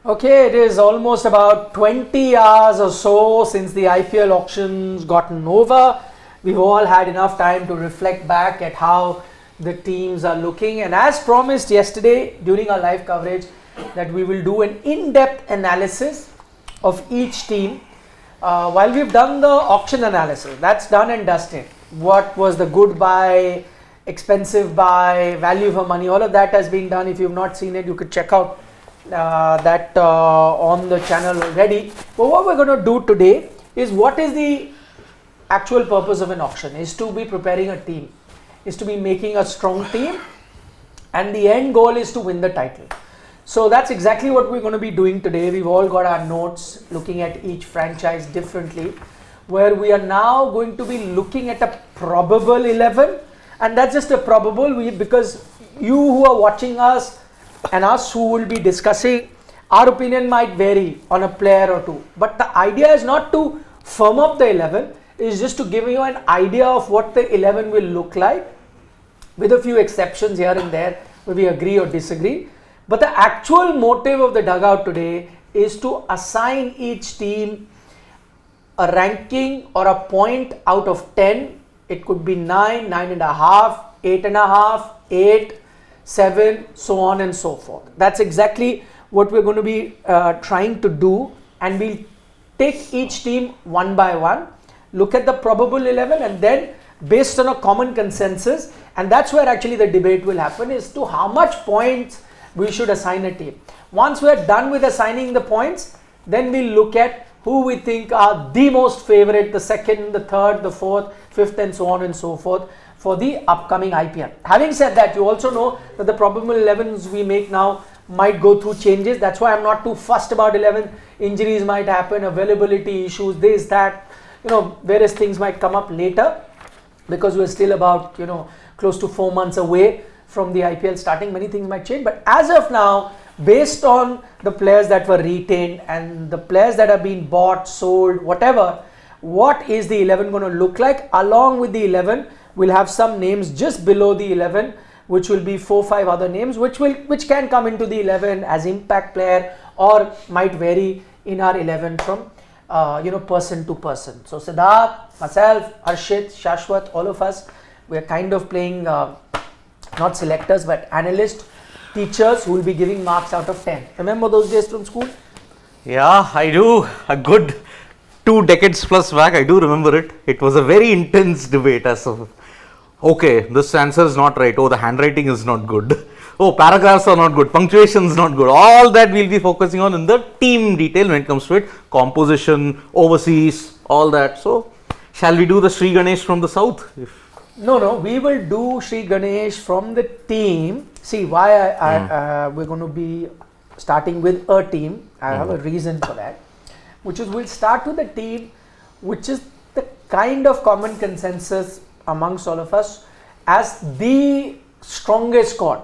Okay, it is almost about 20 hours or so since the IPL auctions gotten over. We've all had enough time to reflect back at how the teams are looking, and as promised yesterday during our live coverage that we will do an in-depth analysis of each team. While we've done the auction analysis, that's done and dusted. What was the good buy, expensive buy, value for money, all of that has been done. If you've not seen it, you could check out that on the channel already. But what we're going to do today is, what is the actual purpose of an auction? Is to be preparing a team, is to be making a strong team, and the end goal is to win the title. So that's exactly what we're going to be doing today. We've all got our notes looking at each franchise differently, where we are now going to be looking at a probable 11, and that's just a probable, because you who are watching us and us who will be discussing, our opinion might vary on a player or two, but the idea is not to firm up the 11, it's just to give you an idea of what the 11 will look like, with a few exceptions here and there where we agree or disagree. But the actual motive of the dugout today is to assign each team a ranking or a point out of 10. It could be 9, 9.5, 8.5, 8, 7, so on and so forth. That's exactly what we're going to be trying to do, and we'll take each team one by one, look at the probable 11, and then based on a common consensus, and that's where actually the debate will happen, is to how much points we should assign a team. Once we're done with assigning the points, then we'll look at who we think are the most favorite, the second, the third, the fourth, fifth, and so on and so forth for the upcoming IPL. Having said that, you also know that the probable 11s we make now might go through changes. That's why I'm not too fussed about 11. Injuries might happen, availability issues, this, that, various things might come up later, because we're still about, close to 4 months away from the IPL starting. Many things might change, but as of now, based on the players that were retained and the players that have been bought, sold, whatever, what is the 11 going to look like? Along with the 11, we'll have some names just below the 11, which will be 4-5 other names, which can come into the 11 as impact player, or might vary in our 11 from person to person. So Siddharth, myself, Arshit, Shashwat, all of us, we're kind of playing not selectors but analysts, teachers who will be giving marks out of 10. Remember those days from school? Yeah, I do. A good 2 decades plus back, I do remember it. It was a very intense debate as of, okay, this answer is not right. Oh, the handwriting is not good. Oh, paragraphs are not good. Punctuation is not good. All that we'll be focusing on in the team detail when it comes to it. Composition, overseas, all that. So, shall we do the Sri Ganesh from the south? No, we will do Sri Ganesh from the team. See, why we're going to be starting with a team. I have a reason for that, which is we'll start with the team which is the kind of common consensus amongst all of us as the strongest squad.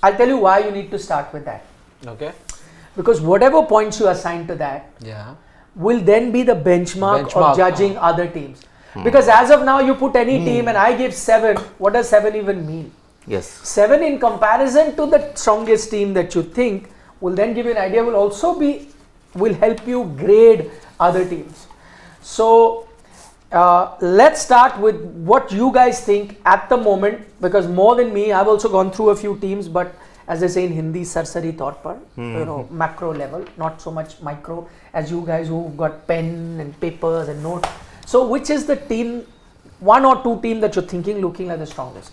I'll tell you why you need to start with that. Okay. Because whatever points you assign to that will then be the benchmark of judging other teams. Because as of now, you put any team and I give 7, what does 7 even mean? Yes. 7 in comparison to the strongest team that you think will then give you an idea, will help you grade other teams. So let's start with what you guys think at the moment, because more than me, I've also gone through a few teams, but as they say in Hindi, sarsari thought par, macro level, not so much micro as you guys who've got pen and papers and notes. So which is the team, 1 or 2 team that you're thinking looking like the strongest?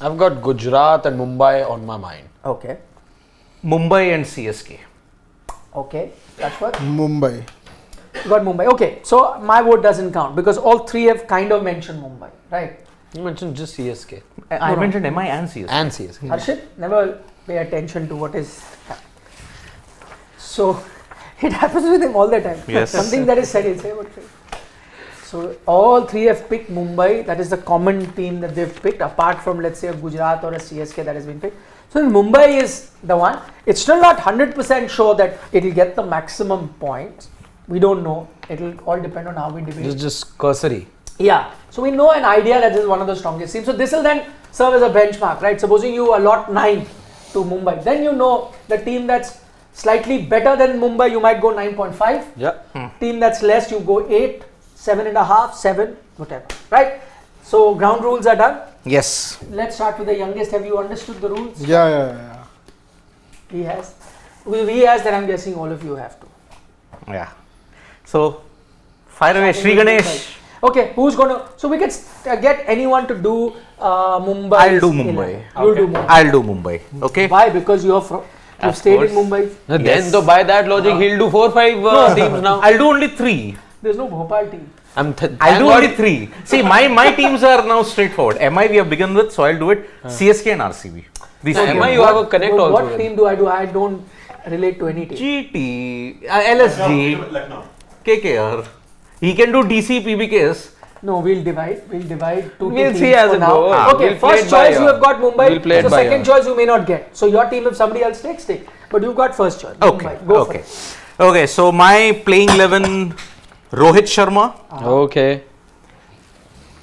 I've got Gujarat and Mumbai on my mind. Okay. Mumbai and CSK. Okay. That's what? Mumbai. You got Mumbai. Okay. So my vote doesn't count because all 3 have kind of mentioned Mumbai, right? You mentioned just CSK. I mentioned MI and CSK. And CSK. Harshit, never pay attention to what is happening. So it happens with him all the time. Yes. Something that is said, he'll say what it is. So all 3 have picked Mumbai. That is the common team that they've picked, apart from, let's say, a Gujarat or a CSK that has been picked. So Mumbai is the one. It's still not 100% sure that it will get the maximum points. We don't know. It will all depend on how we debate. It's just cursory. Yeah. So we know an idea that this is one of the strongest teams. So this will then serve as a benchmark, right? Supposing you allot 9 to Mumbai, then you know the team that's Slightly better than Mumbai, you might go 9.5. Yeah. Team that's less, you go 8, 7.5, 7, whatever. Right? So ground rules are done. Yes. Let's start with the youngest. Have you understood the rules? Yeah. He has. Well, he has, then I'm guessing all of you have to. Yeah. So, fire away, Sri Ganesh. Okay, who's gonna? So we can get anyone to do Mumbai. I'll do Mumbai. You'll do Mumbai. I'll do Mumbai. Okay. Why? Because you've Of stayed course. in Mumbai. Then, so by that logic, he'll do 4-5 teams now. I'll do only 3. There's no Bhopal team. I'll do only 3. See, my teams are now straightforward. MI we have begun with, so I'll do it. CSK and RCB. These Okay. three. MI you have a connect also. What with. team do I do? I don't relate to any team. GT, LSG, KKR. He can do DC, PBKS. No, we'll divide. We'll divide two We'll teams see as for it now. goes. Okay, We'll play first it by choice you ear. have got Mumbai. We'll play it so by second ear. choice you may not get. So your team, if somebody else takes, take. But you've got first choice. Okay. Mumbai. Go for Okay. it. Okay. So my playing 11: Rohit Sharma, Okay.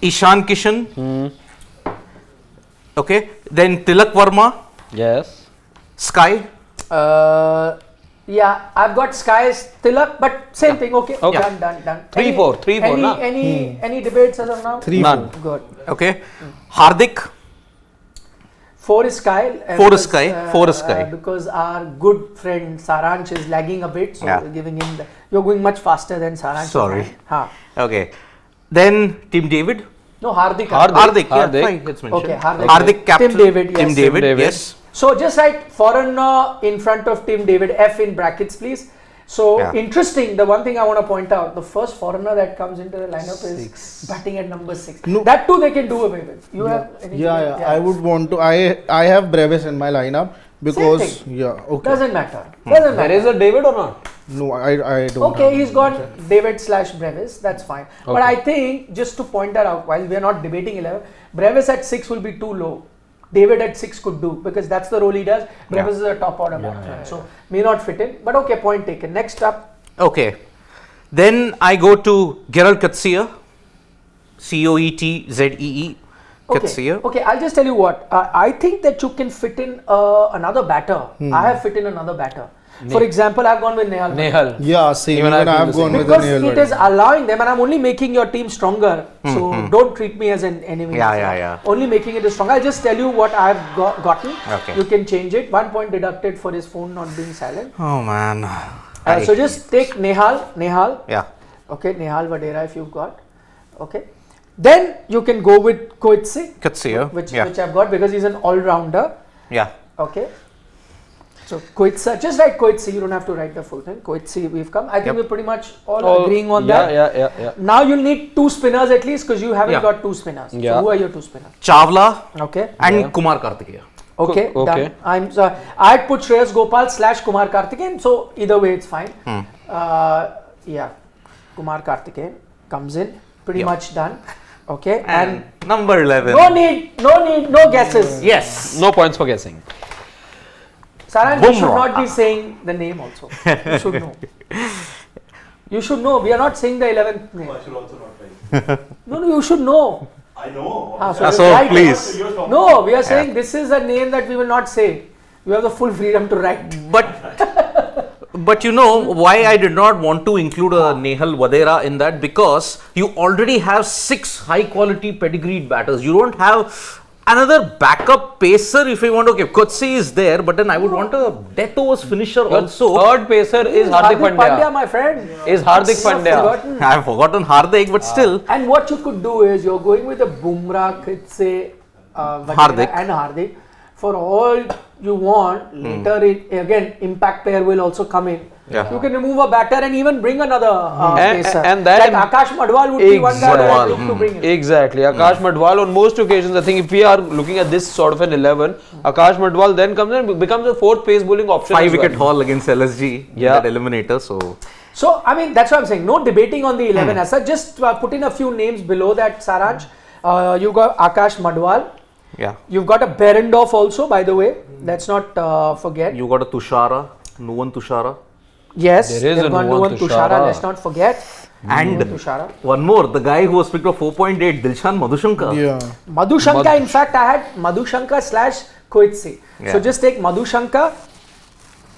Ishan Kishan. Okay. Then Tilak Verma, Yes. Sky. Yeah, I've got Sky's Tilak, but same thing. Okay. Okay. Done. 3-4, 3-4, Any, na? any debates as of now? 3, None. 4. Good. Okay. Hardik. 4 is Sky. 4 is Sky, 4 is Sky. Because our good friend Saransh is lagging a bit, so Yeah. we're giving him. You're going much faster than Saransh. Sorry. Ha. Okay. Then Team David. No, Hardik. Hardik. Yeah, Hardik. fine. It's mentioned. Okay, Hardik. Hardik captain. Tim David, yes. Tim David. David. Yes. So just write foreigner in front of Tim David, F in brackets, please. So Yeah. interesting. The one thing I want to point out: the first foreigner that comes into the lineup is batting at number 6. No. That too they can do away with. You have anything? Yeah. I would want to. I have Brevis in my lineup because thing. Okay. Doesn't matter. Doesn't matter. There is a David or not? No, I don't. Okay, have he's got David/Brevis. That's fine. But Okay. I think just to point that out, while we are not debating 11, Brevis at 6 will be too low. David at 6 could do because that's the role he does. Brevis is a top order batsman, so may not fit in. But okay, point taken. Next up, Okay. Then I go to Gerald Katsia. Coetzee. Katsia. Okay, I'll just tell you what. I think that you can fit in another batter. I have fit in another batter. For example, I've gone with Nehal. Nehal. Yeah, same. Even Even I feel I've the gone same. with Because the Nail it is allowing them, and I'm only making your team stronger. So don't treat me as an enemy. Yeah. Only making it stronger. I'll just tell you what I've gotten. Okay. You can change it. 1 point deducted for his phone not being silent. Oh man. So just take Nehal. Yeah. Okay, Nehal Vadera if you've got. Okay. Then you can go with Coetzee, Katsia. which Yeah. I've got because he's an all-rounder. Yeah. Okay. So Coetzee, just write Coetzee. You don't have to write the full thing. Coetzee, we've come. I think Yep. we're pretty much all agreeing on that. Yeah. Now you'll need 2 spinners at least because you haven't Yeah. got 2 spinners. Yeah. So who are your 2 spinners? Chawla Okay. and Yeah. Kumar Kartikeya. Okay. Okay. Done. I'm sorry. I'd put Shreyas Gopal/Kumar Karthikeyan. So either way, it's fine. Yeah. Kumar Karthikeyan comes in. Pretty Yep. much done. Okay. And number 11. No guesses. Yes. No points for guessing. Saran, you should Bumrah. not be saying the name also. You should know. You should know. We are not saying the 11th name. I should also not write. No, you should know. I know. So write it. please. No, we are saying this is a name that we will not say. You have the full freedom to write. But you know why I did not want to include a Nehal Vadera in that, because you already have 6 high quality pedigreed batters. You don't have another backup pacer if you want. Okay, Coetzee is there, but then I would want a death overs finisher Your also. third pacer is Hardik Pandya. My friend. Is Hardik You have Pandya. forgotten. I have forgotten Hardik, but still. And what you could do is you're going with a Bumrah, Coetzee, Vadera Hardik. and Hardik. For all you want, later again impact player will also come in. Yeah. You can remove a batter and even bring another pacer. and that like Akash Madwal would be one guy that I look to bring in. Exactly. Akash Madwal on most occasions, I think if we are looking at this sort of an 11, Akash Madwal then comes in and becomes a 4th pace bowling option. 5 as well. wicket haul against LSG Yeah. in that eliminator. So, I mean, that's what I'm saying. No debating on the 11 as such. Just put in a few names below that, Saraj. You got Akash Madwal. Yeah. You've got a Berendorf also, by the way. Let's not forget. You got a Tushara, Nuwan Tushara. Yes, There is they've a gone Nuwan to Tushara. Tushara. Let's not forget. And Tushara. one more, the guy who was picked up 4.8, Dilshan Madhushankar. Yeah. Madhushankar, in fact, I had Madhushankar / Coetzee. Yeah. So just take Madhushankar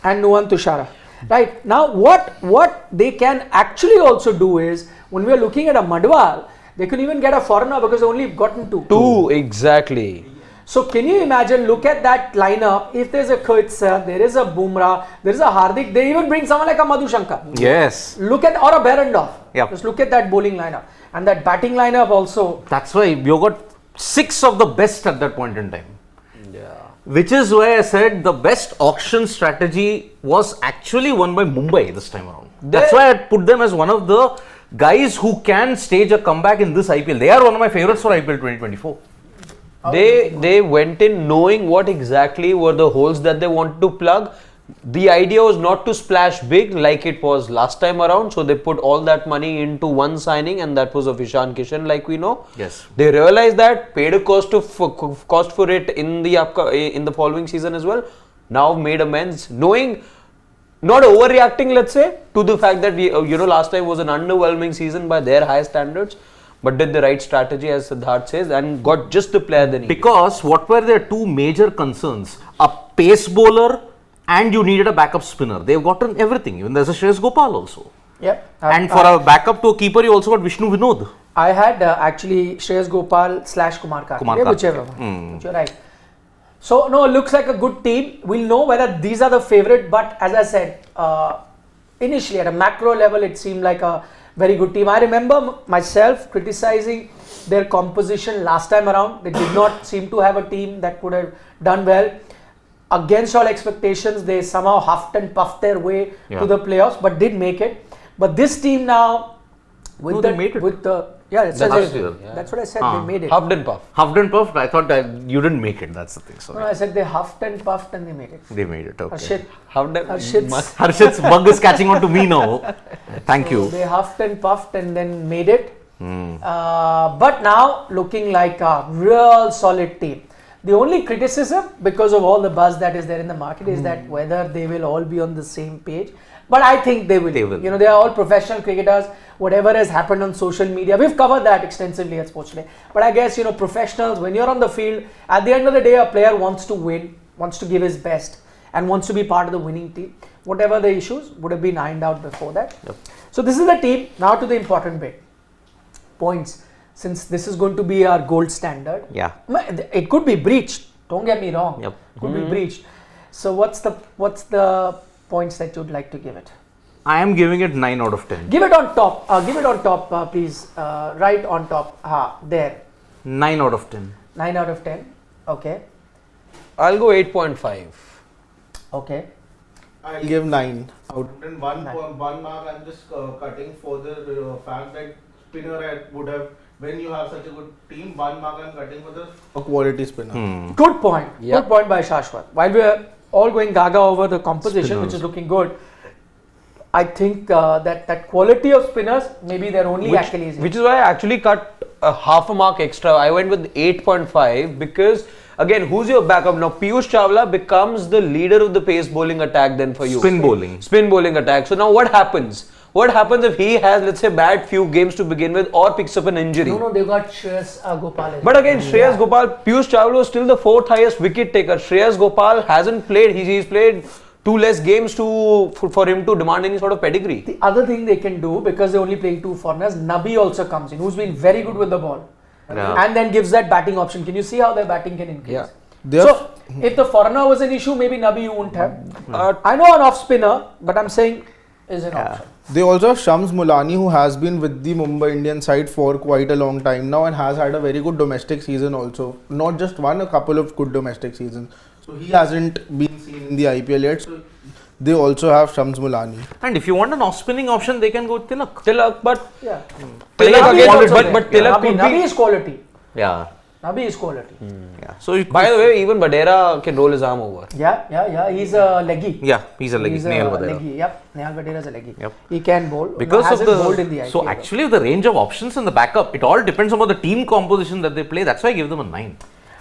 and Nuwan Tushara. Right now, what they can actually also do is when we are looking at a Madwal, they could even get a foreigner because they only gotten two. Two, exactly. So can you imagine? Look at that lineup. If there's a Koitser, there is a Bumrah, there is a Hardik. They even bring someone like a Madhu Shankar. Yes. Look at or a Berendorf. Yep. Just look at that bowling lineup and that batting lineup also. That's why you got 6 of the best at that point in time. Which is why I said the best auction strategy was actually won by Mumbai this time around. That's why I put them as one of the guys who can stage a comeback in this IPL. They are one of my favorites for IPL 2024. They went in knowing what exactly were the holes that they wanted to plug. The idea was not to splash big like it was last time around, so they put all that money into one signing, and that was of Ishan Kishan, like we know. Yes. They realized that, paid a cost for it in the following season as well. Now made amends, knowing, not overreacting, let's say, to the fact that last time was an underwhelming season by their high standards, but did the right strategy, as Siddharth says, and got just the player they needed. Because what were their two major concerns? A pace bowler and you needed a backup spinner. They've gotten everything. Even there's a Shreyas Gopal also. Yep. And for a backup to a keeper, you also got Vishnu Vinod. I had actually Shreyas Gopal / Kumar Karthik, whichever one. You're right. So no, it looks like a good team. We'll know whether these are the favorite, but as I said, initially at a macro level, it seemed like a very good team. I remember myself criticizing their composition last time around. They did not seem to have a team that could have done well. Against all expectations, they somehow huffed and puffed their way to the playoffs, but did make it. But this team now, that's what I said. They made it. Huffed and puffed. Huffed and puffed. I thought that you didn't make it. That's the thing. Sorry. No, I said they huffed and puffed and they made it. They made it. Okay. Harshit's bug is catching on to me now. Thank you. They huffed and puffed and then made it. But now looking like a real solid team. The only criticism, because of all the buzz that is there in the market, is that whether they will all be on the same page. But I think they will. They are all professional cricketers. Whatever has happened on social media, we've covered that extensively at Sports Today. But I guess, professionals, when you're on the field, at the end of the day, a player wants to win, wants to give his best, and wants to be part of the winning team. Whatever the issues would have been ironed out before that. Yep. So this is the team. Now to the important bit. Points. Since this is going to be our gold standard. Yeah. It could be breached. Don't get me wrong. Yep. Could be breached. So what's the points that you'd like to give it? I am giving it 9 out of 10. Give it on top. Please. Right on top. There. 9 out of 10. 9 out of 10. Okay. I'll go 8.5. Okay. I'll give 9 out of 10. One mark I'm just cutting for the fact that spinner would have, when you have such a good team, 1 mark I'm cutting for a quality spinner. Good point. Good point by Shashwat. While we're all going gaga over the composition, which is looking good, I think that quality of spinners maybe their only Achilles. Which is why I actually cut a half a mark extra. I went with 8.5 because, again, who's your backup? Now, Piyush Chawla becomes the leader of the pace bowling attack then for you. Spin bowling attack. So now what happens? What happens if he has, let's say, bad few games to begin with or picks up an injury? No, they got Shreyas Gopal. But again, Shreyas Gopal, Piyush Chawla is still the 4th highest wicket taker. Shreyas Gopal hasn't played. He's played 2 less games for him to demand any sort of pedigree. The other thing they can do, because they're only playing 2 foreigners, Nabi also comes in, who's been very good with the ball. And then gives that batting option. Can you see how their batting can increase? Yeah. So, if the foreigner was an issue, maybe Nabi you wouldn't have. I know an off spinner, but I'm saying is an option. They also have Shams Mulani, who has been with the Mumbai Indians side for quite a long time now and has had a very good domestic season also. Not just one, a couple of good domestic seasons. So he hasn't been seen in the IPL yet. So they also have Shams Mulani. And if you want an off-spinning option, they can go with Tilak. But Yeah. Tilak again, But Tilak could Nabi be. is quality. Yeah. Nabi is quality. Yeah. So By the way, even Badera can roll his arm over. Yeah. He's a leggy. Yeah, he's a leggy. He's Nehal a Vadera. leggy. Yep. Nehal Vadera is a leggy. Yep. He can bowl. Because hasn't of bowled in the IPL. So actually the range of options in the backup, it all depends on the team composition that they play. That's why I give them a 9.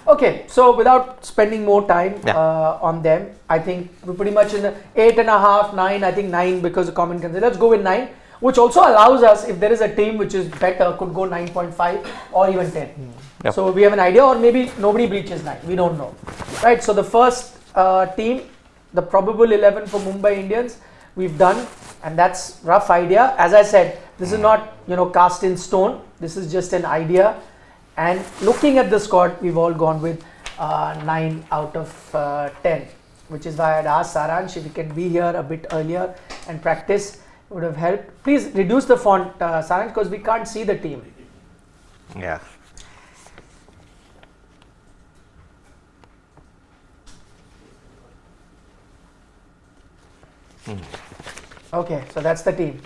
Okay, so without spending more time on them, I think we're pretty much in the 8.5, 9. I think 9 because of common concern. Let's go with 9, which also allows us, if there is a team which is better, could go 9.5 or even 10. Yep. So we have an idea, or maybe nobody breaches 9. We don't know, right? So the first team the probable 11 for Mumbai Indians we've done, and that's rough idea. As I said, this is not cast in stone. This is just an idea. And looking at the squad, we've all gone with 9 out of 10, which is why I'd asked Saransh if he can be here a bit earlier and practice. It would have helped. Please reduce the font, Saransh, because we can't see the team. Yeah. Okay, so that's the team.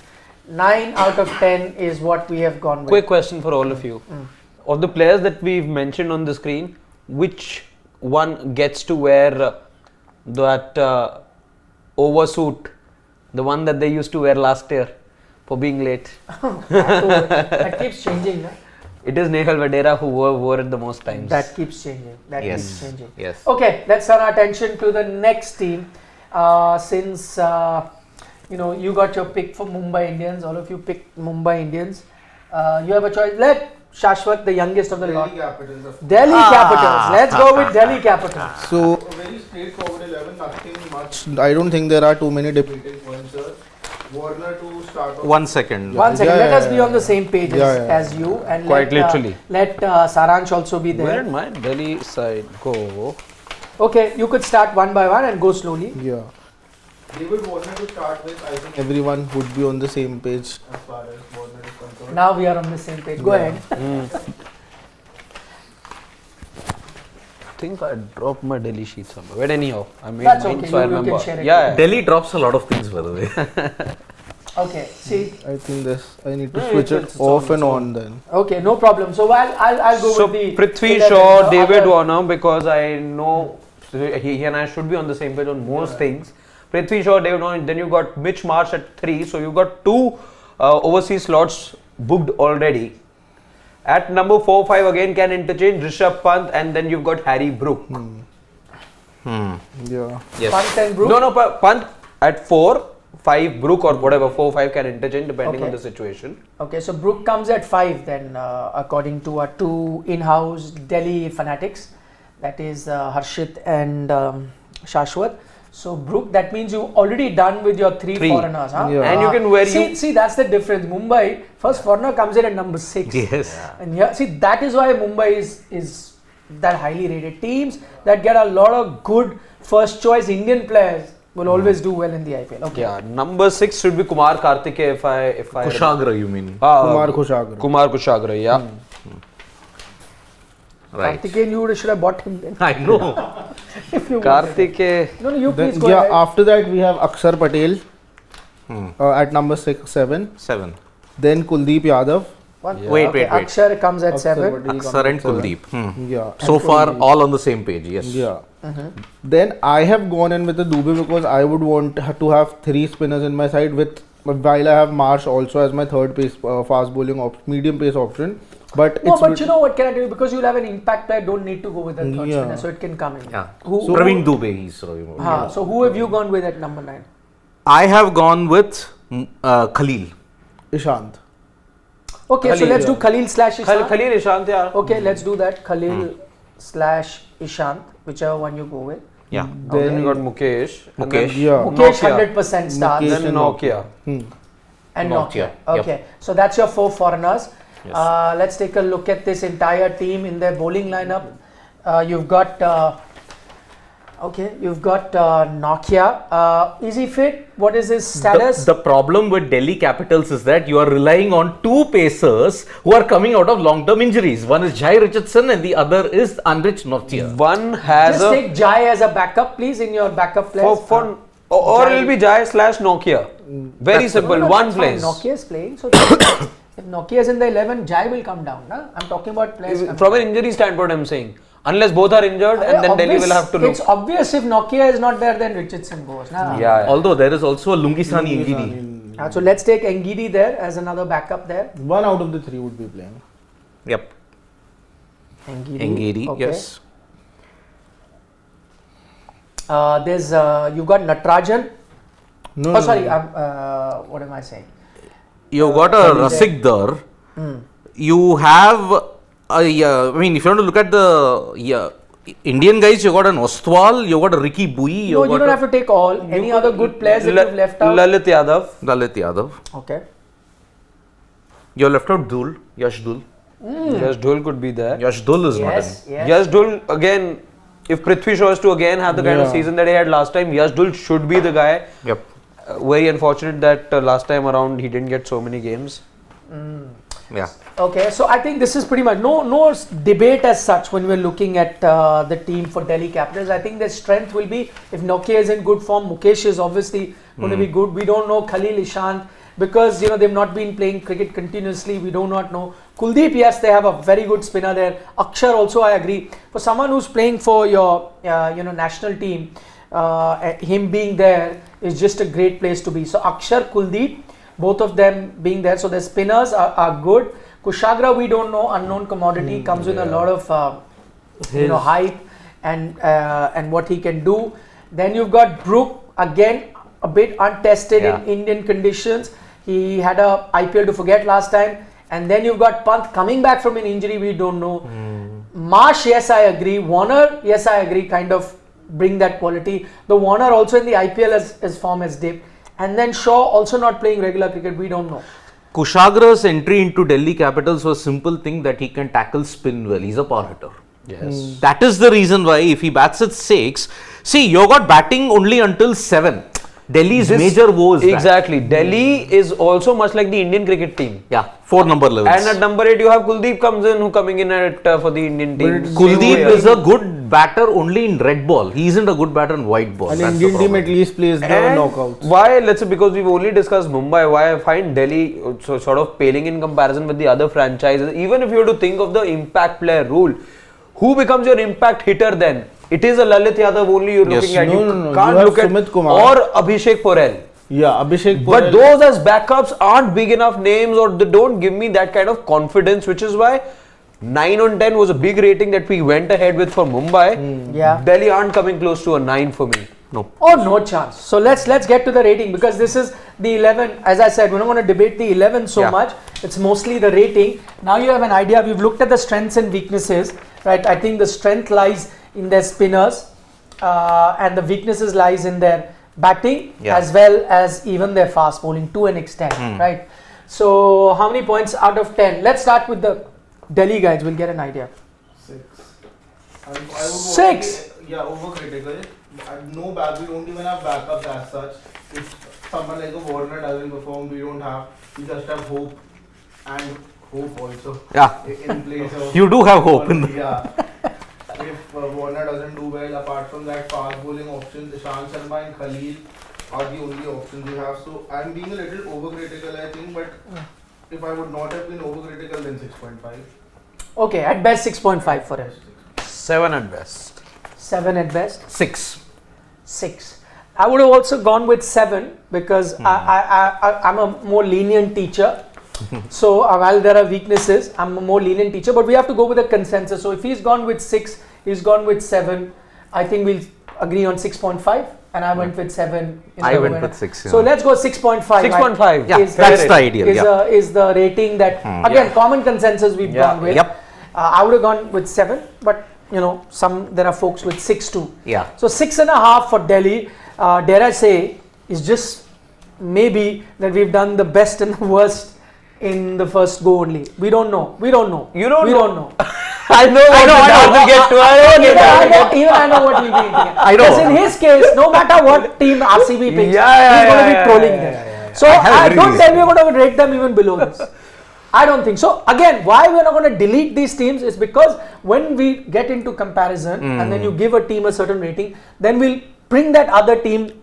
9 out of 10 is what we have gone with. Quick question for all of you. Of the players that we've mentioned on the screen, which one gets to wear that oversuit, the one that they used to wear last year for being late? That keeps changing. No? It is Nehal Vadera who wore it the most times. That keeps changing. Yes. Keeps changing. Yes. Okay, let's turn our attention to the next team. Since you got your pick for Mumbai Indians, all of you picked Mumbai Indians. You have a choice. Let Shashwat, the youngest of the lot. Delhi Capitals. Let's go with Delhi Capitals. So, a very straightforward 11, nothing much. I don't think there are too many debating points here. Warner to start off. 1 second. One second. Yeah, Let us yeah, be on the same page as you, and Quite literally. Let Saransh also be Where there. did my Delhi side go? Okay, you could start one by one and go slowly. Yeah. David Warner to start with, I think everyone would be on the same page as far as Warner is concerned. Now we are on the same page. Go ahead. I think I dropped my Delhi sheet somewhere. But anyhow, I made That's mine, okay, so I you can remember. share it. Yeah. Delhi drops a lot of things, by the way. Okay, see. I think I need to Yeah, switch it's it off on, and on then. Okay, no problem. So I'll go So with the Prithvi 11, Shaw, the David other- Warner, because I know he and I should be on the same page on most things. Prithvi Shaw, David Warner, then you got Mitch Marsh at 3, so you got 2 overseas slots booked already. At number 4, 5 again can interchange Rishabh Pant, and then you've got Harry Brook. Yeah. Yes. Pant and Brook. No, Pant at 4, 5 Brook or whatever, 4, 5 can interchange depending on Okay. the situation. Okay, so Brook comes at 5 then, according to our 2 in-house Delhi fanatics. That is Harshit and Shashwat. So Brook, that means you already done with your 3 Three. foreigners, huh? Yeah. And you can wear See, that's the difference. Mumbai, first foreigner comes in at number 6. Yes. And yeah, see, that is why Mumbai is that highly rated. Teams that get a lot of good first choice Indian players will always do well in the IPL. Okay. Yeah, number 6 should be Kumar Karthike if I Kushagra, you mean? Kumar Kushagra. Kumar Kushagra, yeah. Right. Karthikeyan, you should have bought him then. I know. If you wanted. Karthike. No, you Then, please go yeah, ahead. after that we have Akshar Patel at number 7. 7. Then Kuldeep Yadav. Wait. Akshar comes at Akshar 7. Patel comes Aksar and at 7. Kuldeep. Yeah. So far, all on the same page. Yes. Yeah. Then I have gone in with the Dubey because I would want to have 3 spinners in my side while I have Marsh also as my third pace fast bowling medium pace option. But No, it's but you know what can I tell you? Because you'll have an impact player, don't need to go with the third Yeah. spinner, so it can come in. Yeah. Who, Praveen Dubey, he's talking about. So who have you gone with at number 9? I have gone with Khalil. Ishant. Okay, so Khalil, let's do yeah. Khalil slash Ishant. Khalil Ishant, yeah. Okay, let's do that. Khalil slash Ishant, whichever one you go with. Yeah. Then you got Mukesh. and then Mukesh. Yeah. Mukesh Nokia. 100% starts. Mukesh. Then and Nokia. And Nokia, Nokia. yep. Okay, so that's your 4 foreigners. Yes. Let's take a look at this entire team in their bowling lineup. You've got Nokia. Is he fit? What is his status? The problem with Delhi Capitals is that you are relying on 2 pacers who are coming out of long-term injuries. One is Jai Richardson and the other is Andrich Nortje. One has Just take Jai as a backup, please, in your backup players. or Jai. it'll be Jai slash Nokia. Very simple. No, one that's fine. place. Nokia is playing, so if Nokia is in the 11, Jai will come down. Na? I'm talking about players. From an injury standpoint, I'm saying. Unless both are injured, and then Delhi will have to look. It's obvious if Nokia is not there, then Richardson goes. Na? Yeah. Although there is also a Lungisani Ngidi. So let's take Ngidi there as another backup there. 1 out of the 3 would be playing. Yep. Ngidi, okay. yes. There's you got Natarajan. No, Oh, no, sorry. no. What am I saying? You got a Rasik there. You have, I mean, if you want to look at the Indian guys, you got an Ostwal, you got a Ricky Bui, No, you don't have to take all. Any other good players that you've left out? Lalit Yadav. Lalit Yadav. Okay. You left out Dhul, Yash Dhul. Yash Dhul could be there. Yash Dhul is Yes, not yes. Yash Dhul, again, if Prithvi shows to again have the kind of season that he had last time, Yash Dhul should be the guy. in. Yep. Very unfortunate that last time around he didn't get so many games. Yeah. Okay, so I think this is pretty much no debate as such when we're looking at the team for Delhi Capitals. I think their strength will be if Nokia is in good form, Mukesh is obviously going to be good. We don't know Khalil Ishant because they've not been playing cricket continuously. We do not know Kuldeep. Yes, they have a very good spinner there. Akshar also, I agree. For someone who's playing for your national team, him being there is just a great place to be. So Akshar, Kuldeep, both of them being there. So the spinners are good. Kushagra, we don't know, unknown commodity, comes with a lot of hype and what he can do. Then you've got Brook, again a bit untested in Indian conditions. He had a IPL to forget last time. And then you've got Pant coming back from an injury, we don't know. Marsh, yes, I agree. Warner, yes, I agree, kind of bring that quality. The Warner also in the IPL his form has dipped. And then Shaw also not playing regular cricket, we don't know. Kushagra's entry into Delhi Capitals was a simple thing that he can tackle spin well. He's a power hitter. Yes. That is the reason why if he bats at 6, see, you got batting only until 7. Delhi's major woe is that. Exactly. Delhi is also much like the Indian cricket team. Yeah, 4 number levels. And at number 8 you have Kuldeep comes in who coming in at for the Indian team. Kuldeep is a good batter only in red ball. He isn't a good batter in white ball. And That's Indian the team problem. at least plays the And knockouts. why, let's say, because we've only discussed Mumbai, why I find Delhi sort of paling in comparison with the other franchises. Even if you were to think of the impact player rule, who becomes your impact hitter then? It is a Lalit Yadav only you're Yes. looking at. No, You no, no. can't You have look at Sumit Kumar. or Abhishek Porel. Yeah, Abhishek But Porel. those as backups aren't big enough names or they don't give me that kind of confidence, which is why 9 on 10 was a big rating that we went ahead with for Mumbai. Yeah. Delhi aren't coming close to a 9 for me. No. Oh, no chance. So let's get to the rating because this is the 11. As I said, we're not going to debate the 11 so much. It's mostly the rating. Now you have an idea. We've looked at the strengths and weaknesses, right? I think the strength lies in their spinners and the weaknesses lies in their batting as well as even their fast bowling to an extent, right? So how many points out of 10? Let's start with the Delhi guys. We'll get an idea. 6. I would 6? Yeah, overcritical. No back, we don't even have backups as such. If someone like a Warner doesn't perform, we just have hope and hope also. Yeah. In place of You do have hope in the. Yeah. If Warner doesn't do well, apart from that fast bowling option, Ishant Sharma and Khalil are the only options we have. So I'm being a little overcritical, I think, but if I would not have been overcritical, then 6.5. Okay, at best 6.5 for him. 7 at best. 7 at best. 6. 6. I would have also gone with 7 because I'm a more lenient teacher. So while there are weaknesses, I'm a more lenient teacher, but we have to go with a consensus. So if he's gone with 6, he's gone with 7, I think we'll agree on 6.5 and I went with 7. I went with 6. So let's go 6.5. 6.5. Yeah, that's the ideal. Is the rating that, again, common consensus we've gone with. Yep. I would have gone with 7, but there are folks with 6 too. Yeah. So 6.5 for Delhi, dare I say, is just maybe that we've done the best and the worst in the first go only. We don't know. You don't know. We don't know. I know Even I know what we'll be eating. Because in his case, no matter what team RCB picks, he's going to be trolling them. So don't tell me we're going to rate them even below this. I don't think so. Again, why we're not going to delete these teams is because when we get into comparison and then you give a team a certain rating, then we'll bring that other team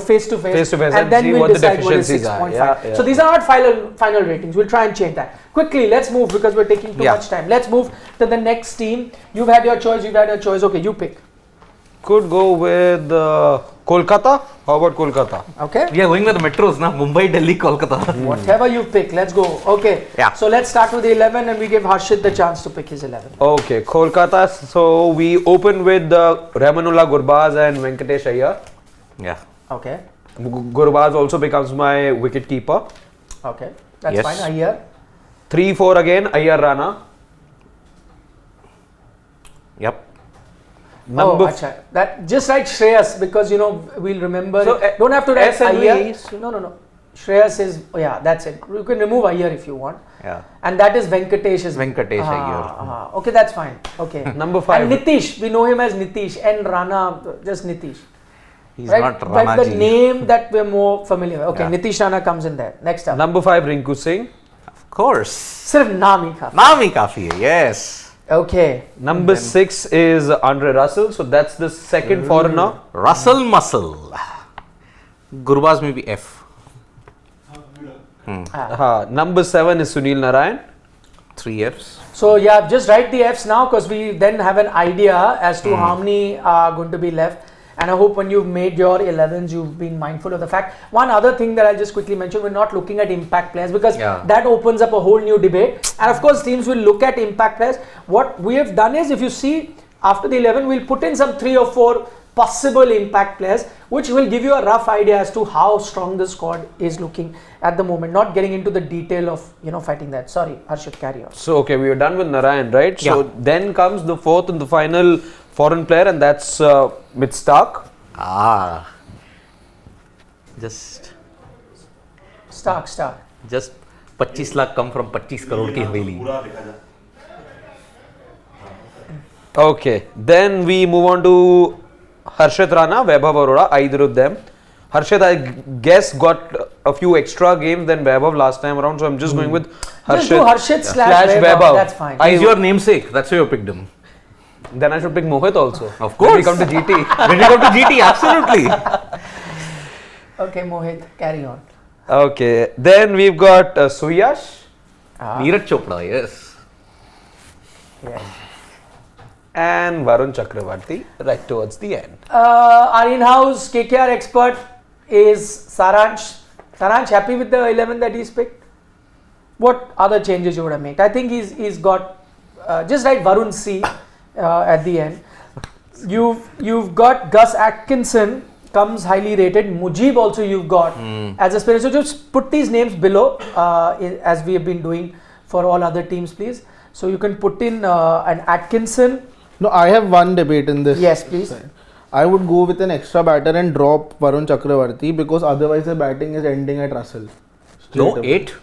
face to face, and then we'll decide what is 6.5. So these are not final ratings. We'll try and change that. Quickly, let's move because we're taking too much time. Let's move to the next team. You've had your choice. Okay, you pick. Could go with Kolkata. How about Kolkata? Okay. We are going with the metros now. Mumbai, Delhi, Kolkata. Whatever you pick, let's go. Okay. Yeah. So let's start with the 11 and we give Harshit the chance to pick his 11. Okay, Kolkata. So we open with Ramanullah Gurbaz and Venkatesh Iyer. Yeah. Okay. Gurbaz also becomes my wicket keeper. Okay. That's Yes. fine. Iyer. 3-4 again, Iyer Rana. Yep. Number acha. That just write Shreyas because we'll remember. So, it. Don't have to write S and Iyer. V. No. Shreyas is that's it. You can remove Iyer if you want. Yeah. And that is Venkatesh. Venkatesh Iyer. Okay, that's fine. Okay. Number 5. And Nitish, we know him as Nitish. N Rana, just Nitish. He's right? not But Ranaji. the name that we're more familiar with. Okay, Yeah. Nitish Rana comes in there. Next up. Number 5, Rinku Singh. Of course. Sirf naam hi tha. Naam hi kafi hai, yes. Okay. Number 6 is Andre Russell. So that's the second foreigner. Russell Muscle. Gurbaz may be F. Number 7 is Sunil Narayan. 3 Fs. So yeah, just write the Fs now because we then have an idea as to how many are going to be left. And I hope when you've made your 11s, you've been mindful of the fact. One other thing that I'll just quickly mention, we're not looking at impact players because that opens up a whole new debate. And of course, teams will look at impact players. What we have done is, if you see after the 11, we'll put in some 3 or 4 possible impact players, which will give you a rough idea as to how strong the squad is looking at the moment. Not getting into the detail of fighting that. Sorry, Harshit, carry on. So okay, we are done with Narayan, right? Yeah. So then comes the fourth and the final foreign player, and that's Mitch Stark. Just Stark. 25 lakh come from 25 crore ki haveli. पूरा लिखा जा Okay, then we move on to Harshit Rana, Vaibhav Arora, either of them. Harshit, I guess, got a few extra games than Vaibhav last time around, so I'm just going with Harshit. Just do Harshit slash Vaibhav. That's fine. He's your namesake, that's why you picked him. Then I should pick Mohit also. Of course. When we come to GT. When you come to GT, absolutely. Okay, Mohit, carry on. Okay, then we've got Suyash. Neeraj Chopra, yes. Yes. And Varun Chakravarti right towards the end. Our in-house KKR expert is Saransh. Saransh, happy with the 11 that he's picked? What other changes you would have made? I think he's got just write Varun C at the end. You've got Gus Atkinson comes highly rated. Mujib also you've got as a spinner. So just put these names below as we have been doing for all other teams, please. So you can put in an Atkinson. No, I have one debate in this. Yes, please. I would go with an extra batter and drop Varun Chakravarti because otherwise the batting is ending at Russell. No, 8.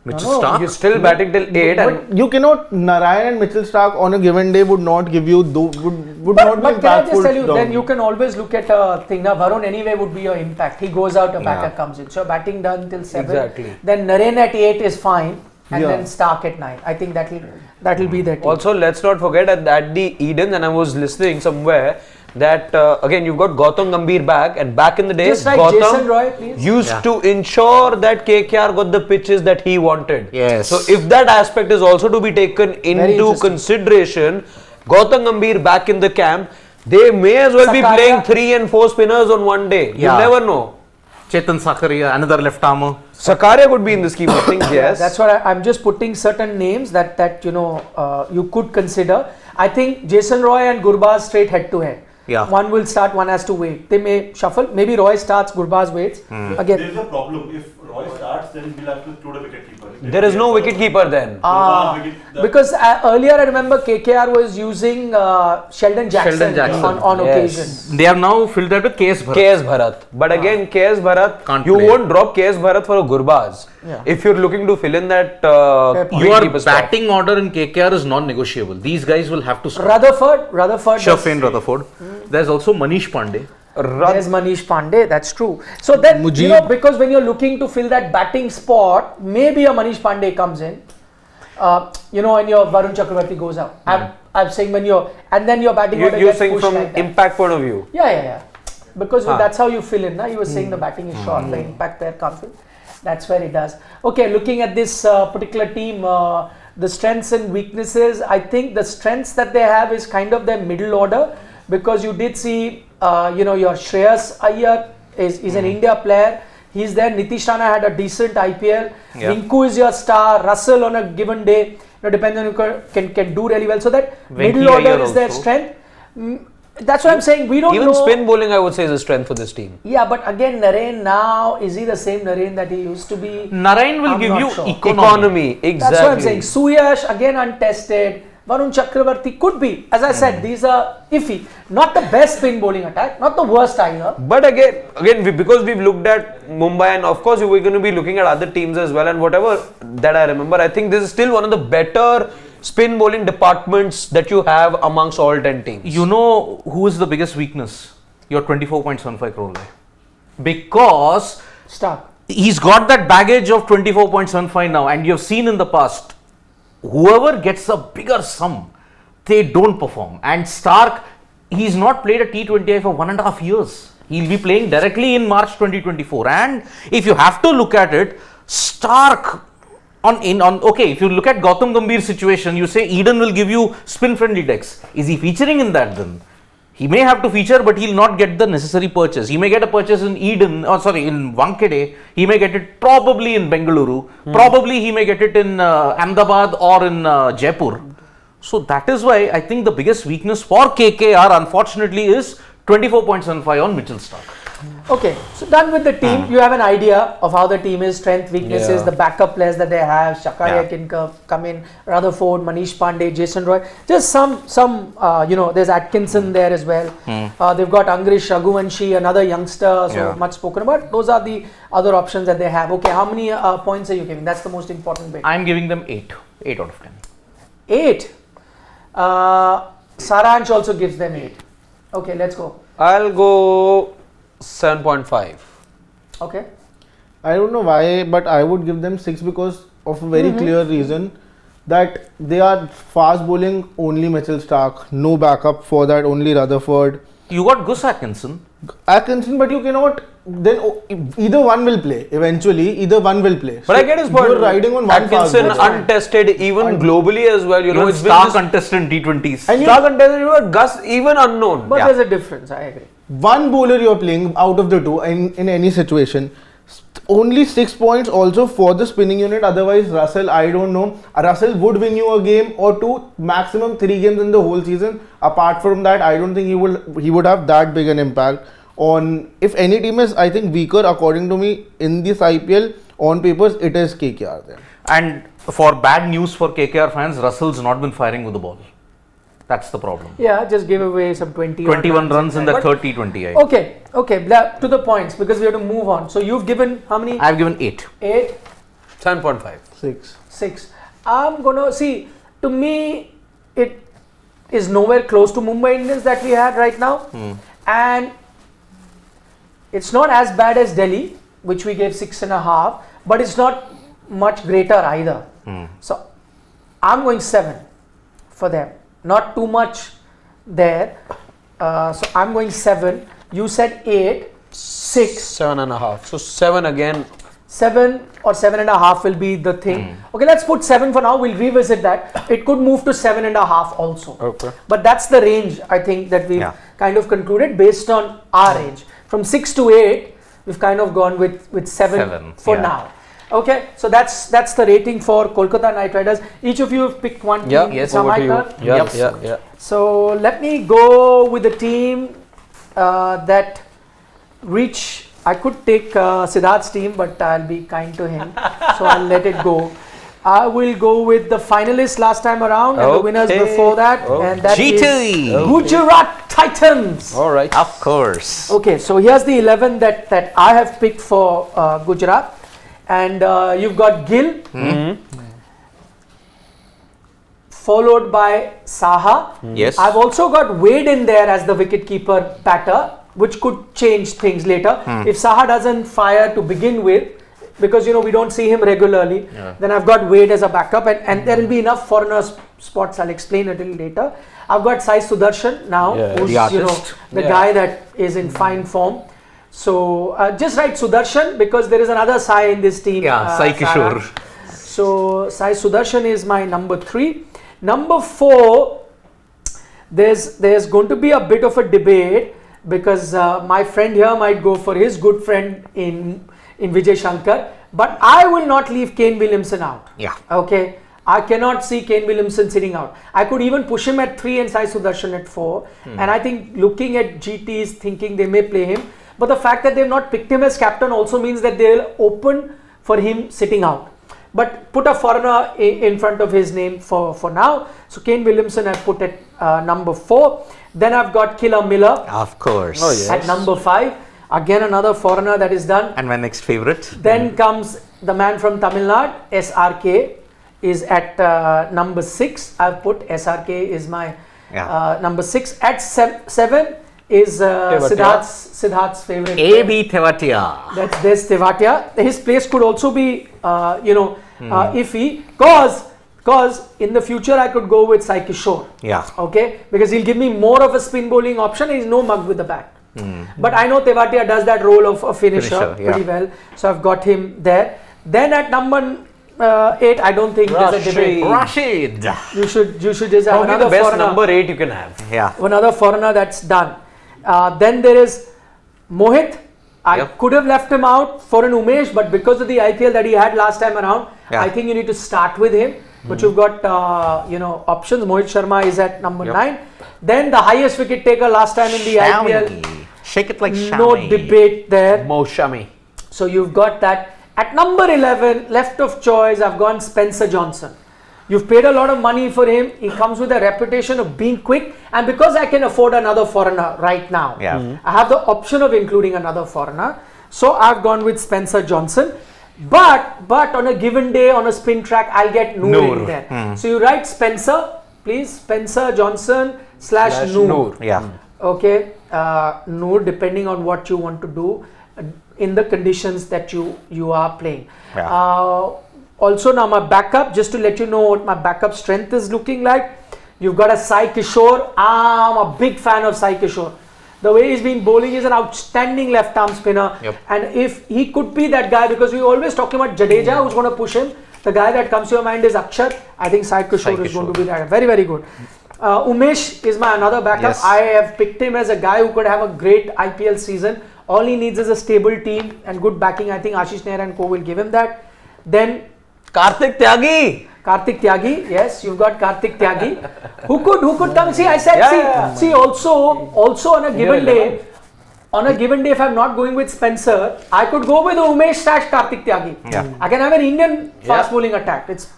Mitchell No, Stark. You're still batting till 8 and But you cannot, Narayan and Mitchell Stark on a given day would not give you, would not be But can I just impactful tell you, down. then you can always look at a thing. Now, Varun anyway would be your impact. He goes out, a batter comes in. So batting done till 7. Exactly. Then Naren at 8 is fine. And Yeah. then Stark at 9. I think that'll be the team. also let's not forget at the Eden, and I was listening somewhere that again you've got Gautam Gambhir back, and back in the days Just like Gautam Jason Roy, please. used to ensure that KKR got the pitches that he wanted. Yes. So if that aspect is also to be taken into interesting. consideration, Gautam Gambhir back in the camp, they may as well be Sakaria. playing 3 and 4 spinners on one day. You Yeah. never know. Chetan Sakaria, another left armer. Sakaria could be in the scheme of things, yes. That's what I'm just putting certain names that you could consider. I think Jason Roy and Gurbaz straight head to head. Yeah. One will start, one has to wait. They may shuffle. Maybe Roy starts, Gurbaz waits. Again, There is a problem. If Roy starts, then we'll have to include a wicket keeper. There is no wicket keeper then. because earlier I remember KKR was using Sheldon Jackson, on Yes. occasion. They have now filled that with KS Bharat. KS Bharat. But again, KS Bharat, Can't you play. won't drop KS Bharat for a Gurbaz. Yeah. If you're looking to fill in that point. Your wicketkeeper spot. batting order in KKR is non-negotiable. These guys will have to start. Rutherford. Shafin Rutherford. There's also Manish Pandey. There's Manish Pandey, that's true. So then, because when you're looking to fill that batting spot, maybe a Manish Pandey comes in, and your Varun Chakravarti goes out. I'm saying and then your batting order You're gets saying pushed from like that. impact point of view. Yeah. Because that's how you fill in. You were saying the batting is short, the impact there comes in. That's where it does. Okay, looking at this particular team, the strengths and weaknesses, I think the strengths that they have is kind of their middle order, because you did see, your Shreyas Iyer is an India player. He's there. Nitish Rana had a decent IPL. Yeah. Rinku is your star. Russell on a given day, depends on who can do really well. So that Venki middle order Iyer is their also. strength. That's what I'm saying. We don't Even know. spin bowling, I would say, is a strength for this team. Yeah, but again, Naren now, is he the same Naren that he used to be? Narayan will I'm give not you sure. economy. Economy, exactly. That's what I'm saying. Suyash, again untested. Varun Chakravarti could be. As I said, these are iffy. Not the best spin bowling attack, not the worst either. But because we've looked at Mumbai, and of course we're going to be looking at other teams as well, and whatever that I remember, I think this is still one of the better spin bowling departments that you have amongst all 10 teams. You know who is the biggest weakness? Your 24.75 crore guy. Because Stark. he's got that baggage of 24.75 now, and you've seen in the past, whoever gets a bigger sum, they don't perform. And Stark, he's not played a T20I for 1.5 years. He'll be playing directly in March 2024. And if you have to look at it, Stark okay, if you look at Gautam Gambhir's situation, you say Eden will give you spin friendly decks. Is he featuring in that then? He may have to feature, but he'll not get the necessary purchase. He may get a purchase in in Wankhede. He may get it probably in Bengaluru. Probably he may get it in Ahmedabad or in Jaipur. So that is why I think the biggest weakness for KKR, unfortunately, is 24.75 on Mitchell Stark. Okay, so done with the team. You have an idea of how the team is, strength, weaknesses, the backup players that they have. Shakaria can come in, Rutherford, Manish Pandey, Jason Roy. Just some there's Atkinson there as well. They've got Angrish Raghuvanshi, another youngster, much spoken about. Those are the other options that they have. Okay, how many points are you giving? That's the most important bit. I'm giving them 8 out of 10. 8. Saransh also gives them 8. Okay, let's go. I'll go 7.5. Okay. I don't know why, but I would give them 6 because of a very clear reason that they are fast bowling only Mitchell Stark, no backup for that, only Rutherford. You got Gus Atkinson. But you cannot. Then either one will play eventually. Either one will play. But I get his point. You're riding on one Atkinson fast untested even globally as well. Even it's Stark untested in T20s. Stark untested, Gus even unknown. But there's a difference, I agree. One bowler you're playing out of the two in any situation. Only 6 points also for the spinning unit. Otherwise, Russell, I don't know. Russell would win you a game or two, maximum 3 games in the whole season. Apart from that, I don't think he would have that big an impact on. If any team is, I think, weaker according to me in this IPL on papers, it is KKR then. And for bad news for KKR fans, Russell's not been firing with the ball. That's the problem. Yeah, just give away some 21 runs in the 30-20. Okay, to the points because we have to move on. So you've given how many? I've given 8. 8. 7.5. 6. I'm gonna see. To me, it is nowhere close to Mumbai Indians that we had right now, and it's not as bad as Delhi, which we gave 6.5, but it's not much greater either. So I'm going 7 for them. Not too much there. So I'm going 7. You said 8, 6. 7.5. So 7 again. 7 or 7.5 will be the thing. Okay, let's put 7 for now. We'll revisit that. It could move to 7.5 also. Okay. But that's the range I think that we've kind of concluded based on our range. From 6 to 8, we've kind of gone with 7 for now. Okay, so that's the rating for Kolkata Knight Riders. Each of you have picked one team. Yes, It's my turn. Yeah. So let me go with the team that reach. I could take Siddharth's team, but I'll be kind to him, so I'll let it go. I will go with the finalists last time around and the winners before that, and that is Gujarat Titans. All right. Of course. Okay, so here's the 11 that I have picked for Gujarat. And you've got Gill, followed by Saha. Yes. I've also got Wade in there as the wicketkeeper batter, which could change things later. If Saha doesn't fire to begin with, because we don't see him regularly, then I've got Wade as a backup, and there will be enough foreigner spots. I'll explain a little later. I've got Sai Sudarshan now, who's the guy that is in fine form. So just write Sudarshan because there is another Sai in this team. Sai Kishore. So Sai Sudarshan is my number 3. Number 4, there's going to be a bit of a debate because my friend here might go for his good friend in Vijay Shankar, but I will not leave Kane Williamson out. Yeah. Okay. I cannot see Kane Williamson sitting out. I could even push him at 3 and Sai Sudarshan at 4. And I think looking at GTs, thinking they may play him. But the fact that they've not picked him as captain also means that they'll open for him sitting out. but put a foreigner in front of his name for now. So Kane Williamson I've put at number 4. Then I've got Killer Miller Of course. Oh, yeah. at number 5. Again another foreigner that is done. And my next favorite. Then comes the man from Tamil Nadu, SRK, is at number 6. I've put SRK is my number 6. At 7 is Siddharth's favorite. AB Tewatia. That's Des Tewatia. His place could also be, iffy, cause in the future I could go with Sai Kishore. Yeah. Okay, because he'll give me more of a spin bowling option. He's no mug with the bat. But I know Tewatia does that role of a finisher pretty well, so I've got him there. Then at number 8, I don't think there's a debate. Rashid. You should just have Probably another the best foreigner. number 8 you can have. Yeah. Another foreigner that's done. Then there is Mohit. I could have left him out for an Umesh, but because of the IPL that he had last time around, I think you need to start with him. But you've got options. Mohit Sharma is at number 9. Then the highest wicket taker last time in the IPL. Shake it like No Shami. debate there. Mo Shami. So you've got that. At number 11, left of choice, I've gone Spencer Johnson. You've paid a lot of money for him. He comes with a reputation of being quick, and because I can afford another foreigner right now, I have the option of including another foreigner. So I've gone with Spencer Johnson. But on a given day on a spin track, I'll get Noor in there. So you write Spencer, please, Spencer Johnson / Noor. Yeah. Okay, Noor, depending on what you want to do in the conditions that you are playing. Also now my backup, just to let you know what my backup strength is looking like. You've got a Sai Kishore. I'm a big fan of Sai Kishore. The way he's been bowling is an outstanding left arm spinner. And if he could be that guy, because we always talking about Jadeja who's going to push him, the guy that comes to your mind is Akshar. I think Sai Kishore is going to be that. Very, very good. Umesh is my another backup. Yes. I have picked him as a guy who could have a great IPL season. All he needs is a stable team and good backing. I think Ashish Nair and co will give him that. Then Karthik Tyagi, yes, you've got Karthik Tyagi. who could come? See, I said, see, also on a given day, if I'm not going with Spencer, I could go with Umesh / Karthik Tyagi. I can have an Indian fast bowling attack. It's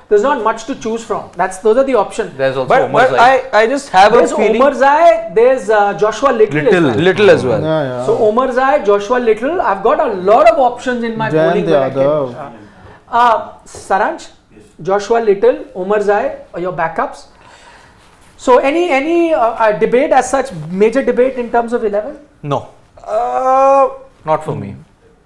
there's not much to choose from. Those are the options. There's also but Omar Zai. I just have There's a feeling. Omar Zai, there's Joshua Little as well. So Omar Zai, Joshua Little, I've got a lot of options in my bowling. Saransh, Joshua Little, Omar Zai are your backups. So any debate as such, major debate in terms of 11? No. Not for me.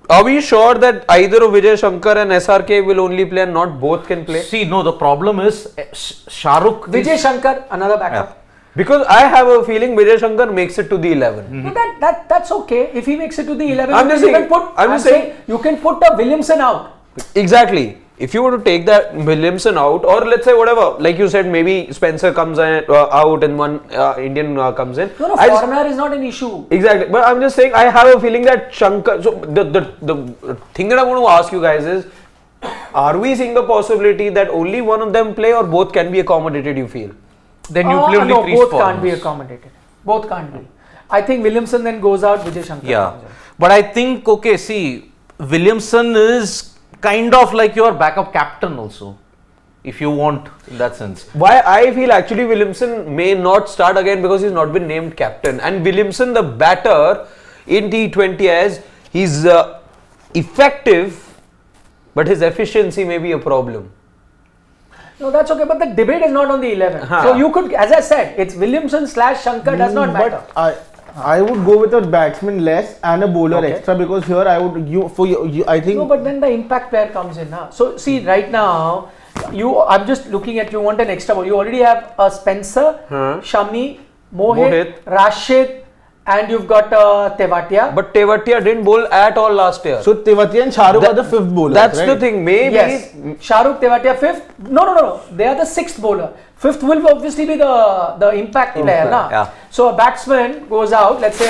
Are we sure that either of Vijay Shankar and SRK will only play and not both can play? See, no, the problem is Shahrukh. Vijay Shankar, another backup. Because I have a feeling Vijay Shankar makes it to the 11. No, that's okay. If he makes it to the 11, I'm just saying, you can put a Williamson out. Exactly. If you were to take that Williamson out, or let's say whatever, like you said, maybe Spencer comes out and one Indian comes in. No, foreigner is not an issue. Exactly. But I'm just saying, I have a feeling that Shankar. So the thing that I want to ask you guys is, are we seeing the possibility that only one of them play or both can be accommodated, you feel? Then you play only 3 both foreigners. can't be accommodated. Both can't be. I think Williamson then goes out, Vijay Shankar comes in. But I think, okay, see, Williamson is kind of like your backup captain also, if you want, in that sense. Why I feel actually Williamson may not start again because he's not been named captain. And Williamson, the batter in T20, as he's effective, but his efficiency may be a problem. No, that's okay, but the debate is not on the 11. So you could, as I said, it's Williamson / Shankar does not matter. But I would go with a batsman less and a bowler extra, because here I would I think. No, but then the impact player comes in now. So see, right now, I'm just looking at, you want an extra ball. You already have a Spencer, Shami, Mohit, Rashid, and you've got Tewatia. But Tewatia didn't bowl at all last year. So Tewatia and Shahrukh are the 5th bowler. That's the thing. Maybe. Yes. Shahrukh, Tewatia 5th. No. They are the 6th bowler. 5th will obviously be the impact player. Yeah. So a batsman goes out. Let's say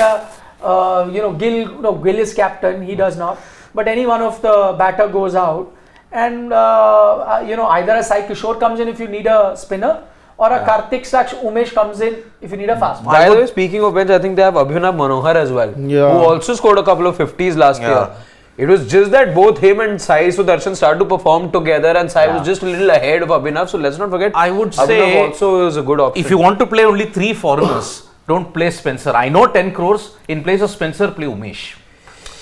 Gill is captain. He does not. But any one of the batter goes out, and either a Sai Kishore comes in if you need a spinner, or a Karthik / Umesh comes in if you need a fast bowler. By the way, speaking of bench, I think they have Abhinav Manohar as well, who also scored a couple of 50s last year. It was just that both him and Sai Sudarshan started to perform together, and Sai was just a little ahead of Abhinav. So let's not forget. I would Abhinav say also is a good option. if you want to play only 3 foreigners, don't play Spencer. I know 10 crores. In place of Spencer, play Umesh.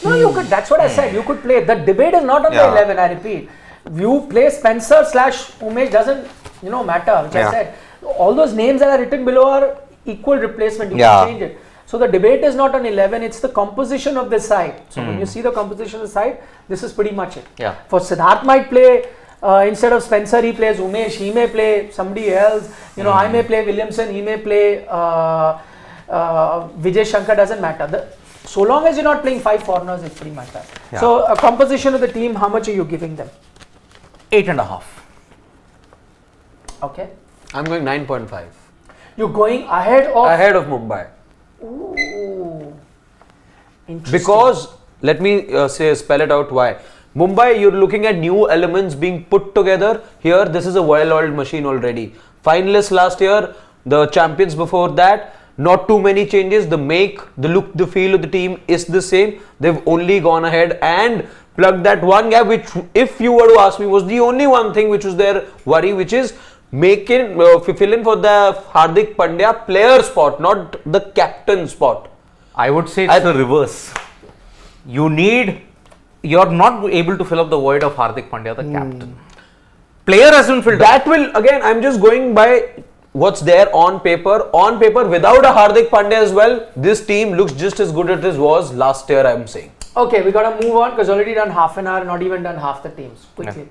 No, you could. That's what I said. You could play. The debate is not on the 11. I repeat. You play Spencer / Umesh doesn't matter. Which I said. All those names that are written below are equal replacement. You can change it. So the debate is not on 11, it's the composition of the side. So when you see the composition of the side, this is pretty much it. Yeah. For Siddharth might play, instead of Spencer, he plays Umesh, he may play somebody else. I may play Williamson, he may play Vijay Shankar, doesn't matter. So long as you're not playing 5 foreigners, it's pretty much that. Yeah. So a composition of the team, how much are you giving them? 8.5. Okay. I'm going 9.5. You're going ahead of Mumbai. Ooh. Interesting. Because, let me spell it out why. Mumbai, you're looking at new elements being put together. Here, this is a well-oiled machine already. Finalists last year, the champions before that, not too many changes. The make, the look, the feel of the team is the same. They've only gone ahead and plugged that one gap, which, if you were to ask me, was the only one thing which was their worry, which is fill in for the Hardik Pandya player spot, not the captain spot. I would say it's the reverse. You're not able to fill up the void of Hardik Pandya, the captain. Player hasn't filled That will, again, I'm just going by what's there on paper. On paper, without a Hardik Pandya as well, this team looks just as good as it was last year, I'm saying. Okay, we gotta move on because already done half an hour, not even done half the teams. Quickly.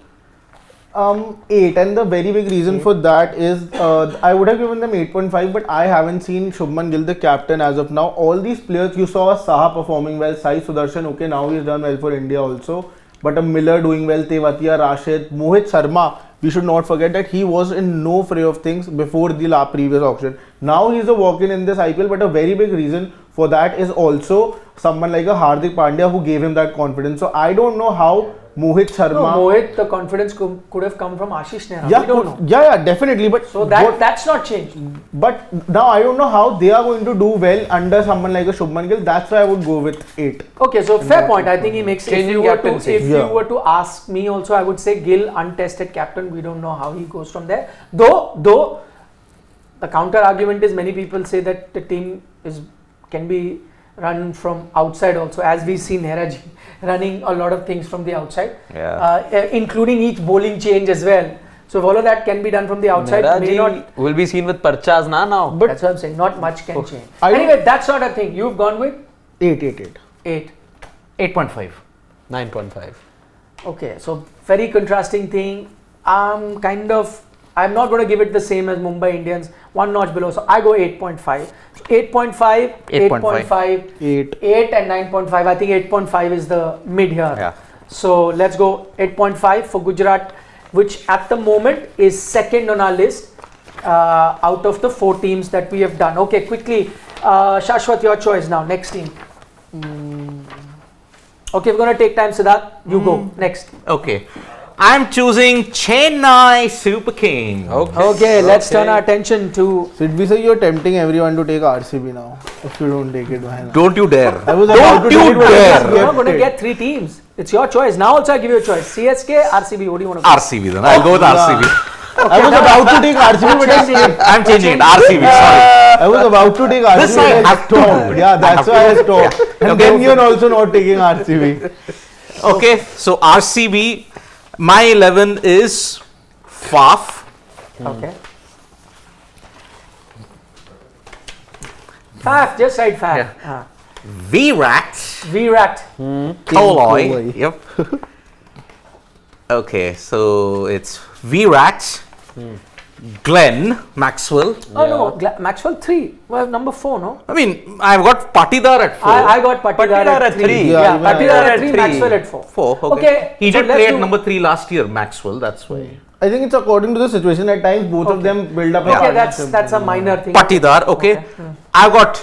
8, and the very big reason for that is I would have given them 8.5, but I haven't seen Shubman Gill, the captain, as of now. All these players, you saw Saha performing well, Sai Sudarshan, okay, now he's done well for India also, but a Miller doing well, Tewatia, Rashid, Mohit Sharma, we should not forget that he was in no fray of things before the previous auction. Now he's a walk-in in this IPL, but a very big reason for that is also someone like a Hardik Pandya who gave him that confidence. So I don't know how Mohit Sharma. No, Mohit, the confidence could have come from Ashish Nehra. Yeah, we don't know. Yeah, definitely. But So that's not changed. But now I don't know how they are going to do well under someone like a Shubman Gill. That's why I would go with 8. Okay, so fair point. I think he makes. If Changing you were captaincy. you were to ask me also, I would say Gill, untested captain. We don't know how he goes from there. Though the counter argument is many people say that the team can be run from outside also, as we see Nehra ji running a lot of things from the outside, including each bowling change as well. So if all of that can be done from the outside, may not will be seen with Parchas now. But that's what I'm saying. Not much can change. I don't- Anyway, that's not a thing. You've gone with 8. 8. 8.5. 9.5. Okay, so very contrasting thing. I'm not going to give it the same as Mumbai Indians, one notch below. So I go 8.5. So 8.5, 8.5, 8 and 9.5. I think 8.5 is the mid here. Yeah. So let's go 8.5 for Gujarat, which at the moment is second on our list out of the 4 teams that we have done. Okay, quickly, Shashwat, your choice now. Next team. Okay, we're going to take time, Siddharth. You go. Next. Okay. I'm choosing Chennai Super Kings. Okay, let's turn our attention to. Did we say you're tempting everyone to take RCB now? If you don't take it, why not? Don't you dare. I was about to Don't you take it, but dare. You're not going to get 3 teams. It's your choice. Now also I give you a choice. CSK, RCB. What do you want to go? RCB then. I'll go with RCB. I was about to take RCB, but I'm changing it. RCB. Sorry. I was about to take RCB. This I but have to stopped. do. Yeah, that's why I stopped. And Okay. then you're also not taking RCB. Okay. So RCB. My 11 is Faf. Okay. Faf, just right Faf. Yeah. Virat. Virat. Kohli. Yep. Okay, so it's Virat, Glenn Maxwell. Oh no, Maxwell 3. Well, number 4, no? I mean, I've got Patidar at 4. I got Patidar at 3. Yeah, Yeah, Patidar at 3, three. Maxwell at 4. 4. Okay. He so did let's play at do- number 3 last year, Maxwell. That's why. I think it's according to the situation. At times, both of them build up. a Okay, partnership. that's a minor thing. Patidar. Okay. I've got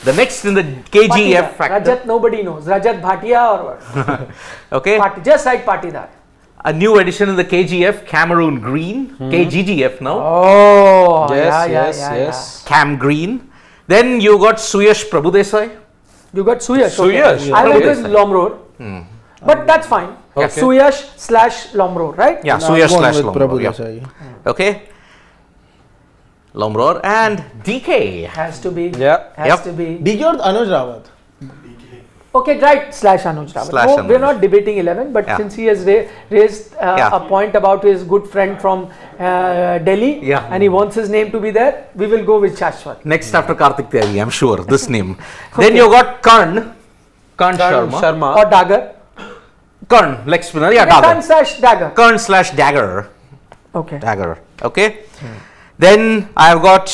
the next in the KGF Patidar. factor. Rajat, nobody knows. Rajat Bhatia or what? Okay. Just write Patidar. A new addition in the KGF, Cameroon Green. KGGF now. Oh, Yes. Cam Green. Then you got Suyash Prabhudesai. You got Suyash. Suyash. I went Prabhudesai. with Lomror. But that's fine. Okay. Suyash slash Lomro, right? Yeah, Nah, Suyash I'm going slash with Lomror. Prabhu Yeah. Desai. Okay. Lomror and DK. Has to be. Yeah. Has Yep. to be. DK or Anuj Rawat? Okay, right. Slash Anuj Rawat. Slash No, Anuj. we're not debating 11, but Yeah. since he has raised Yeah. a point about his good friend from Delhi, Yeah. and he wants his name to be there, we will go with Shashwat. Next after Karthik Tyagi, I'm sure. This name. Then you got Karn Sharma. Sharma. Or Dagger. Karn, leg spinner. Yeah, Karn Dagger. slash Dagger. Karn slash Dagger. Okay. Dagger. Okay. Then I've got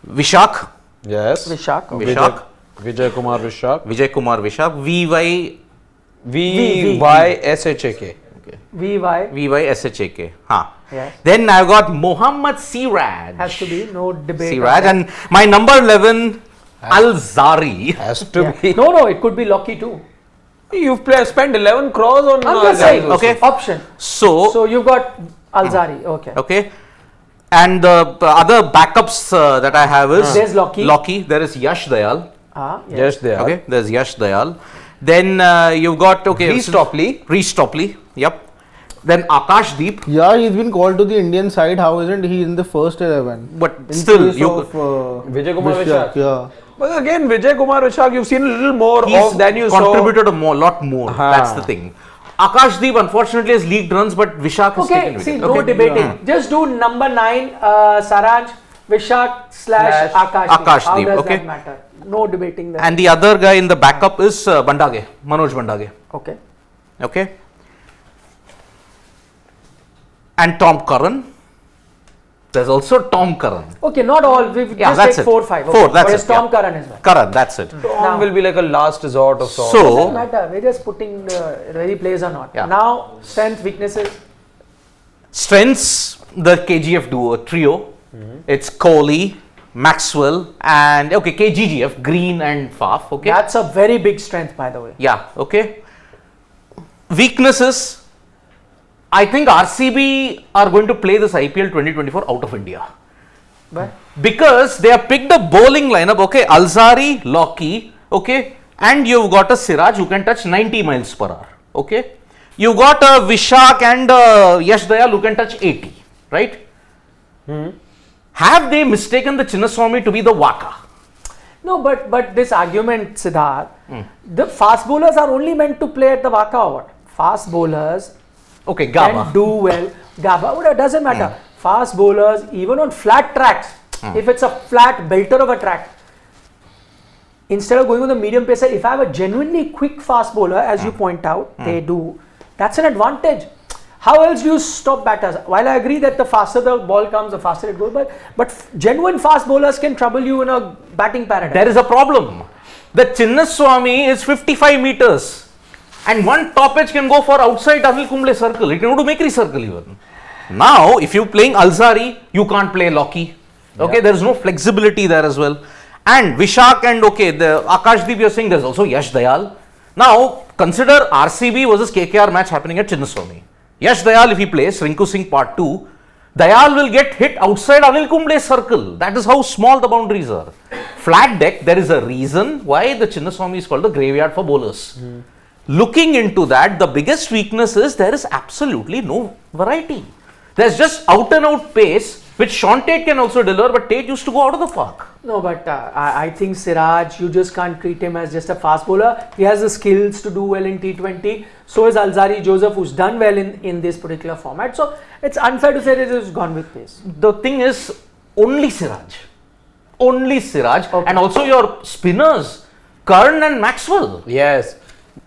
Vishak. Yes. Vishak. Okay. Vishak. Vijay Kumar Vishak. Vijay Kumar Vishak. VYSHAK. VYSHAK. Huh. Yes. Then I've got Mohammad Siraj. Has to be. No debate. Siraj. on that. And my number 11, Al-Zari. Has to Yeah. be. No, it could be Loki too. You've spent 11 crores on I'm just saying. guys. Okay. Option. So, So you've got Alzari. Okay. okay. And the other backups that I have is There's Loki. There is Yash Dayal. Yes. Yes, they are. Okay. There's Yash Dayal. Then you've got Reece Topley. Reece Topley. Yep. Then Akash Deep. Yeah, he's been called to the Indian side. How isn't he in the first 11? But In still, case you. of, Vijay Kumar Vishak. Yeah. But again, Vijay Kumar Vishak, you've seen a little more He's of than you contributed a lot more. Huh. That's the thing. Akash Deep unfortunately has leaked runs, but Vishak has Okay. taken See, wicket. no Okay. debating. Just do number 9, Saraj, Vishak slash Akash. Akash How Deep, does okay. that matter? No debating there. And the other guy in the backup is Bandage, Manoj Bandage. Okay. Okay. And Tom Curran. There's also Tom Curran. Okay, not all. We've Yeah, just that's take it. 4, 5. Four, Okay. that's There's it, Tom yeah. Curran as well. Curran, that's it. Tom will be like a last resort of sorts. Doesn't So, matter. We're just putting whether he plays or not. Yeah. Now, strength, weaknesses. strengths, the KGF duo, trio. It's Kohli, Maxwell, and okay, KGGF, Green and Faf. Okay. That's a very big strength, by the way. Yeah, okay. Weaknesses, I think RCB are going to play this IPL 2024 out of India. But Because they have picked a bowling lineup, okay, Alzari, Loki, okay, and you've got a Siraj who can touch 90 miles per hour, okay. You got a Vishak and Yash Dayal who can touch 80, right? Have they mistaken the Chinnaswamy to be the Waka? no, but this argument, Siddharth, the fast bowlers are only meant to play at the Waka or what? Fast bowlers Okay, can Gaba. do well. Gaba, but it doesn't matter. Fast bowlers, even on flat tracks, if it's a flat belter of a track, instead of going on the medium pacer, if I have a genuinely quick fast bowler, as you point out, they do, that's an advantage. How else do you stop batters? While I agree that the faster the ball comes, the faster it goes, but genuine fast bowlers can trouble you in a batting paradise. There is a problem. The Chinnaswamy is 55 meters. And one top edge can go for outside Anil Kumble circle. It can go to Mekri circle even. Now, if you're playing Alzari, you can't play Loki. Okay, there is no flexibility there as well. And Vishak and okay, the Akash Deep you're saying there's also Yash Dayal. Now, consider RCB versus KKR match happening at Chinnaswamy. Yash Dayal, if he plays Rinku Singh part 2, Dayal will get hit outside Anil Kumble's circle. That is how small the boundaries are. Flat deck, there is a reason why the Chinnaswamy is called the graveyard for bowlers. Looking into that, the biggest weakness is there is absolutely no variety. There's just out and out pace, which Sean Tate can also deliver, but Tate used to go out of the park. No, but I think Siraj, you just can't treat him as just a fast bowler. He has the skills to do well in T20. So is Alzari Joseph, who's done well in this particular format. So it's unfair to say that he's gone with pace. The thing is, only Siraj. Only Siraj. Okay. And also your spinners, Karn and Maxwell. Yes.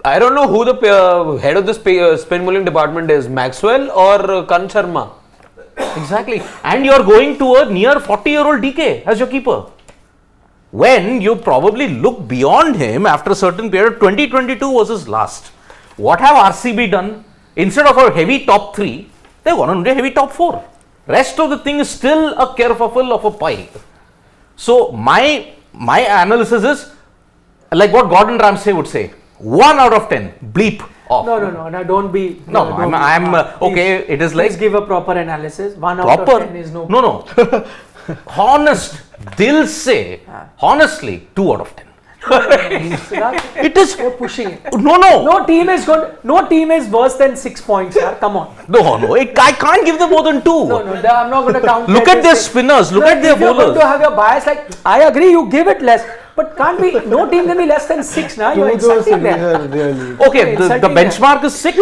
I don't know who the head of the spin bowling department is, Maxwell or Kan Sharma. Exactly. And you're going to a near 40-year-old DK as your keeper. When you probably look beyond him after a certain period, 2022 was his last. What have RCB done? Instead of a heavy top 3, they've gone on to a heavy top 4. Rest of the thing is still a kerfuffle of a pie. So my analysis is like what Gordon Ramsay would say, 1 out of 10, bleep off. No, don't be. No, don't I'm be. okay. It is like Please give a proper analysis. 1 out proper. of 10 is no. No. Honest, dil se, honestly, 2 out of 10. Siddharth, It is. you're pushing it. No. No team is worse than 6 points. Yaar. Come on. No. I can't give them more than 2. No, I'm not going to count. Look at their spinners. Look at their If you're going bowlers. to have your bias, like I agree, you give it less, but can't be. No team can be less than 6. Now you're insulting them. Really. Okay, the Insulting benchmark is 6.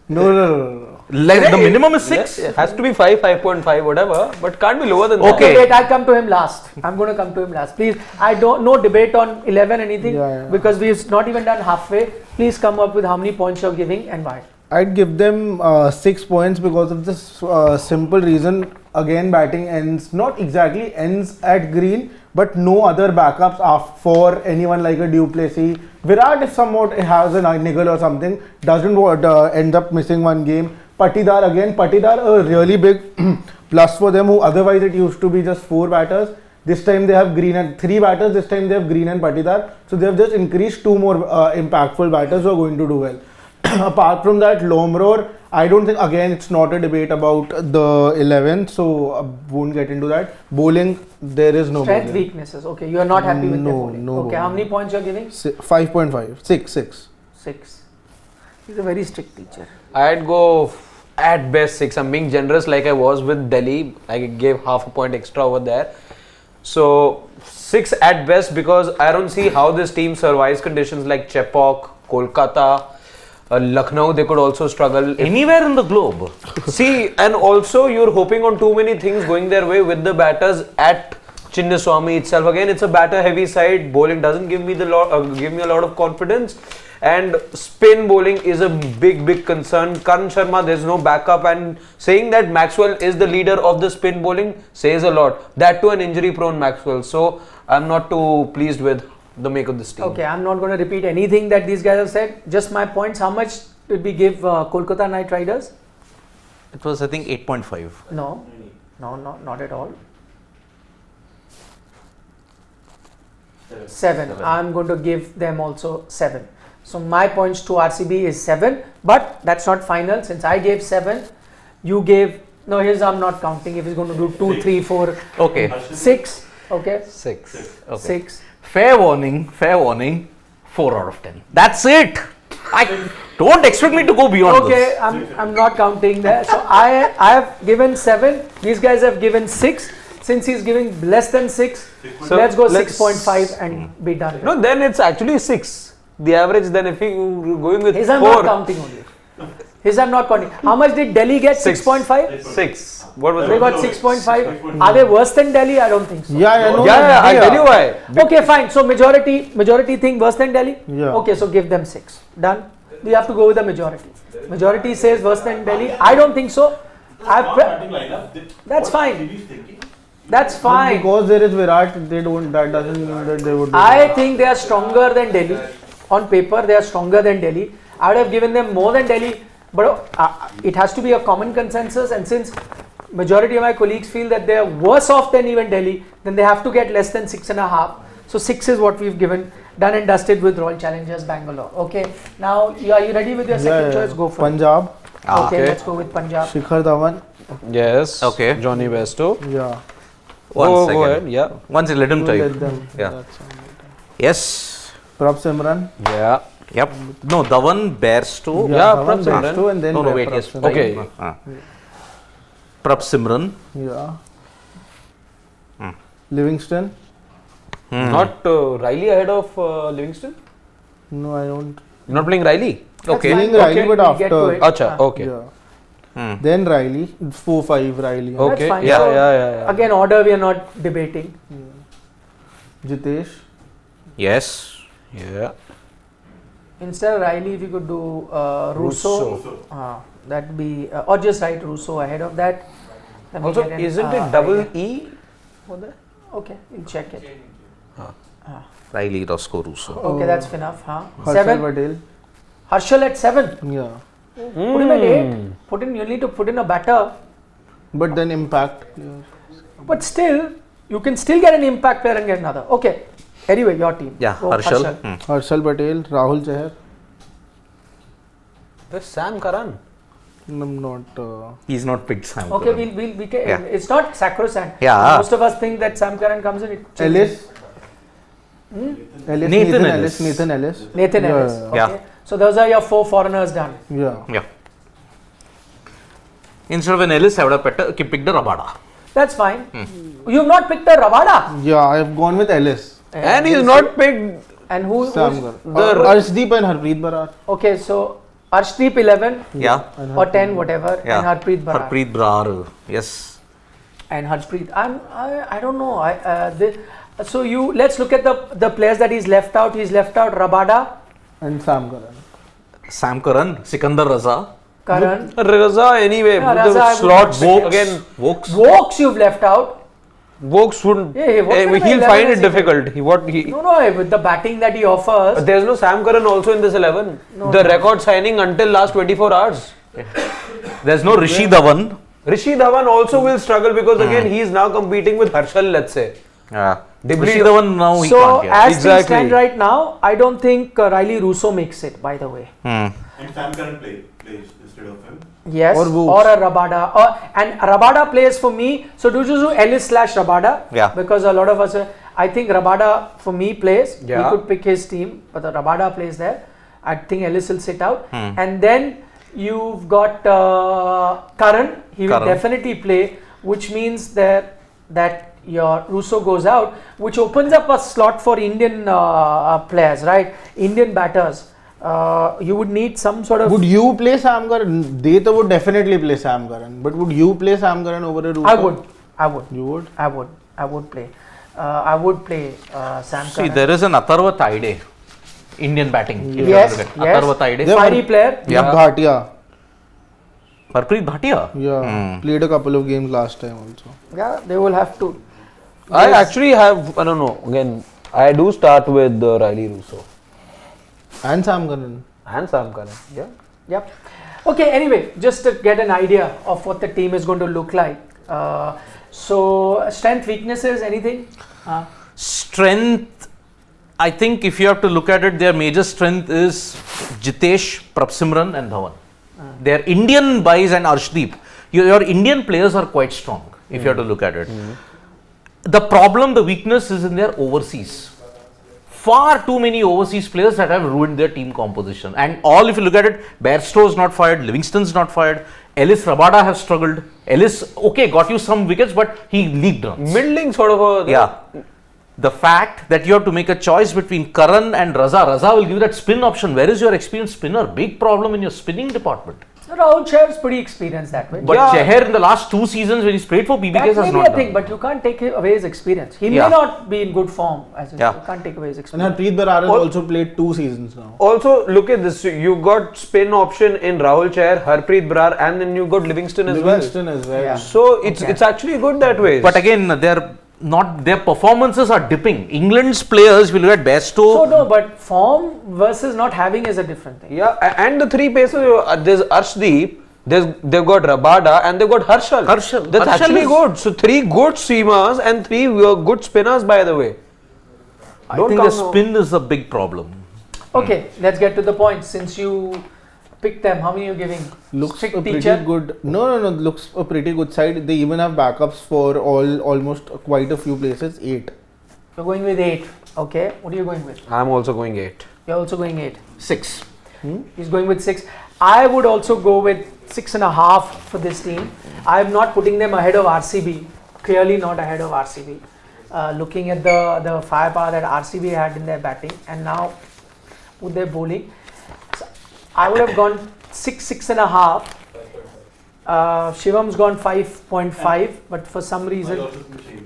No. The minimum is 6. It has to be 5, 5.5, whatever, but can't be lower than that. Okay. Wait, I'll come to him last. I'm going to come to him last. Please, no debate on 11 anything because we've not even done halfway. Please come up with how many points you're giving and why. I'd give them 6 points because of this simple reason. Again, batting not exactly ends at green, but no other backups for anyone like a Duplessis. Virat, if somewhat has a niggle or something, doesn't end up missing one game. Patidar, a really big plus for them, who otherwise it used to be just 4 batters. This time they have Green and 3 batters. This time they have Green and Patidar. So they have just increased 2 more impactful batters who are going to do well. Apart from that, Lomror, I don't think, again, it's not a debate about the 11, so I won't get into that. Bowling, there is no Strength, bowling. weaknesses. Okay, you are not happy with their No, bowling. no Okay, how bowling. many points you're giving? 5.5, 6. 6. He's a very strict teacher. I'd go at best 6. I'm being generous like I was with Delhi. I gave half a point extra over there. So 6 at best because I don't see how this team survives conditions like Chepauk, Kolkata, Lucknow. They could also struggle. Anywhere in the globe. See, and also you're hoping on too many things going their way with the batters at Chinnaswamy itself. Again, it's a batter heavy side. Bowling doesn't give me a lot of confidence. And spin bowling is a big concern. Karan Sharma, there's no backup, and saying that Maxwell is the leader of the spin bowling says a lot. That to an injury prone Maxwell. So I'm not too pleased with the make of this team. Okay, I'm not going to repeat anything that these guys have said. Just my points. How much did we give Kolkata Knight Riders? It was, I think, 8.5. No, not at all. 7. I'm going to give them also 7. So my points to RCB is 7, but that's not final. Since I gave 7, you gave, no, here's I'm not counting if he's going to do 2, 3, 4. Okay. 6. Okay. 6. Okay. 6. Fair warning, 4 out of 10. That's it. I don't expect me to go beyond Okay, this. I'm not counting there. So I have given 7. These guys have given 6. Since he's giving less than 6, so let's go 6.5 and be done. No, then it's actually 6. The average then if you're going with His I'm 4. not counting only. His I'm not counting. How much did Delhi get? 6.5? 6. What was They it? got 6.5. Are they worse than Delhi? I don't think so. Yeah, no, Yeah, I'll tell you why. Okay, fine. So majority think worse than Delhi? Yeah. Okay, so give them 6. Done. We have to go with the majority. Majority says worse than Delhi. I don't think so. That's fine. That's fine. Because there is Virat, that doesn't mean that they would do I think they are stronger than Delhi. On paper, they are stronger than Delhi. I would have given them more than Delhi, but it has to be a common consensus. And since majority of my colleagues feel that they are worse off than even Delhi, then they have to get less than 6.5. So 6 is what we've given, done and dusted with Royal Challengers Bangalore. Okay. Now, are you ready with your second choice? Go for Punjab, it. Okay, let's go with Punjab. Shikhar Dhawan. Yes. Okay. Johnny Bairstow. Yeah. Go Second. ahead. Yeah. Once you let him type. Let them. Yeah. That's all. Yes. Prab Simran. Yeah. Yep. No, Dhawan, Bairstow. Yeah, Dhawan, Prab Simran. Bairstow and then No, wait, Prab yes. Simran. Okay. Prab Simran. Yeah. Livingston. Not Riley ahead of Livingston? No, I don't. You're not playing Riley? Okay. Playing Riley, but we'll get to after. it. Acha, okay. Yeah. Then Riley. 4-5 Riley. Okay. That's fine. Yeah, So, yeah. Again, order we are not debating. Jitesh. Yes. Yeah. Instead of Riley, if you could do Russo, that'd be, or just write Russo ahead of that. Then we Also, get an, isn't it double idea. E for that? Okay, we'll check it. Riley, Roscoe, Russo. Okay, that's enough. Harshal 7. Patel. Harshal at 7. Yeah. Put him at 8. You need to put in a batter. But then impact. But still, you can still get an impact player and get another. Okay. Anyway, your team. Yeah, Go, Harshal. Harshal Patel. Rahul Chahar. There's Sam Curran. I'm not. He's not picked Sam. Okay, we can. Yeah. It's not sacrosanct. Yeah. Most of us think that Sam Curran comes in. Ellis. Nathan Ellis. Nathan Ellis. Nathan Yeah, Ellis. yeah. Okay. So those are your 4 foreigners done. Yeah. Yeah. Instead of an Ellis, I would have picked a Rabada. That's fine. You've not picked a Rabada. Yeah, I've gone with Ellis. And he's not picked. And who's Samgar. the- Arshdeep and Harpreet Barar. okay? So Arshdeep 11 Yeah. or 10, whatever, Yeah. and Harpreet Barar. Harpreet Brar. Yes. And Harpreet. I don't know. So let's look at the players that he's left out. He's left out Rabada, And Sam Curran. Sam Curran, Sikandar Raza, Karan, Raza anyway. Yeah, the Raza, I would slots not pick. again. Vokes. Vokes you've left out. Vokes wouldn't. Yeah, Vokes will be he'll 11 find as it he difficult. No, with the batting that he offers. There's no Sam Curran also in this 11. The record signing until last 24 hours. There's no Rishi Dhawan. Rishi Dhawan also will struggle because again he is now competing with Harshal, let's say. Yeah. Dibri- Rishi Dhawan now he So can't get. as things Exactly. stand right now, I don't think Riley Russo makes it. By the way, And Sam Curran plays instead of him. yes, Or Vokes. or a Rabada, and Rabada plays for me. So do you do Ellis / Rabada? Yeah. Because a lot of us, I think Rabada for me plays. Yeah. He could pick his team, but the Rabada plays there. I think Ellis will sit out, and then you've got Karan. He will Karan. definitely play, which means that your Russo goes out, which opens up a slot for Indian players, right? Indian batters. You would need some sort of. Would you play Sam Curran? They would definitely play Sam Curran. But would you play Sam Curran over a Russo? I would. You would? I would play. I would play Sam See, Curran. there is an Atharva Taide, Indian batting. if you Yes, have to look at. yes. Atharva Taide. Yeah. Fiery player. Yeah. Bhatia. Harpreet Bhatia. Yeah. Played a couple of games last time also. Yeah, they will have to. I actually have, I don't know, again, I do start with Riley Russo And Sam Curran. and Sam Curran. Yeah. Yep. Okay, anyway, just to get an idea of what the team is going to look like. So, strength, weaknesses, anything? Strength, I think if you have to look at it, their major strength is Jitesh, Prabsimran and Dhawan. Their Indian buys and Arshdeep. Your Indian players are quite strong if you have to look at it. The problem, the weakness is in their overseas. Far too many overseas players that have ruined their team composition. And all, if you look at it, Bairstow's not fired, Livingston's not fired, Ellis Rabada have struggled. Ellis, okay, got you some wickets, but he leaked runs. Middling sort of a. Yeah. The fact that you have to make a choice between Karan and Raza. Raza will give you that spin option. Where is your experienced spinner? Big problem in your spinning department. Rahul Chair is pretty experienced that way. But Chahar in the last 2 seasons when he's played for PBK that has may be not a thing, done. but you can't take away his experience. He Yeah. may not be in good form. You can't take away his And experience. Harpreet Barar has also played 2 seasons now. Also, look at this. You got spin option in Rahul Chair, Harpreet Brar, and then you got Livingston as Livingston as well. Yeah. So it's actually good that way. But again, their performances are dipping. England's players, will look at Bairstow. So no, but form versus not having is a different thing. yeah, and the 3 pacers, there's Arshdeep, they've got Rabada, and they've got Harshal. Harshal. That's Harshal actually is- good. So 3 good seamers and 3 good spinners, by the way. I Don't think the count- spin is a big problem. Okay, let's get to the point. Since you picked them, how many are you giving? Looks Strict a pretty teacher? good. No. Looks a pretty good side. They even have backups for almost quite a few places. 8. You're going with 8. Okay, what are you going with? I'm also going 8. You're also going 8. 6. He's going with 6. I would also go with 6.5 for this team. I'm not putting them ahead of RCB. Clearly not ahead of RCB. Looking at the firepower that RCB had in their batting and now with their bowling, so I would have gone 6.5. Shivam's gone 5.5, but for some I reason also think the same,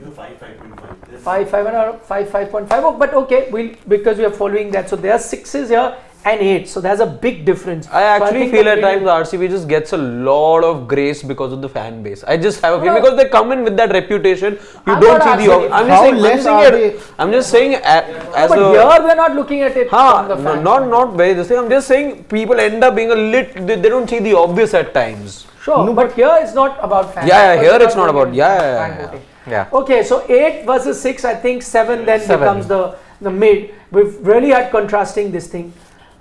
5.5. 5.5. Oh, but okay, because we are following that. So there are 6s here and 8. So there's a big difference. I actually think feel that at times the RCB just gets a lot of grace because of the fan base. I just have a feeling No. because they come in with that reputation. You I'm don't not see the. RCB. I'm How just saying. less are they? I'm just saying as but a. here we're not looking at it from the fan. Not very this thing. I'm just saying people end up being a they don't see the obvious at times. Sure, No, but here it's not about fans. Yeah, Because here we're it's not going about- in yeah. fan voting. Yeah. Okay, so 8 versus 6, I think 7 then 7. becomes the mid. We've really had contrasting this thing,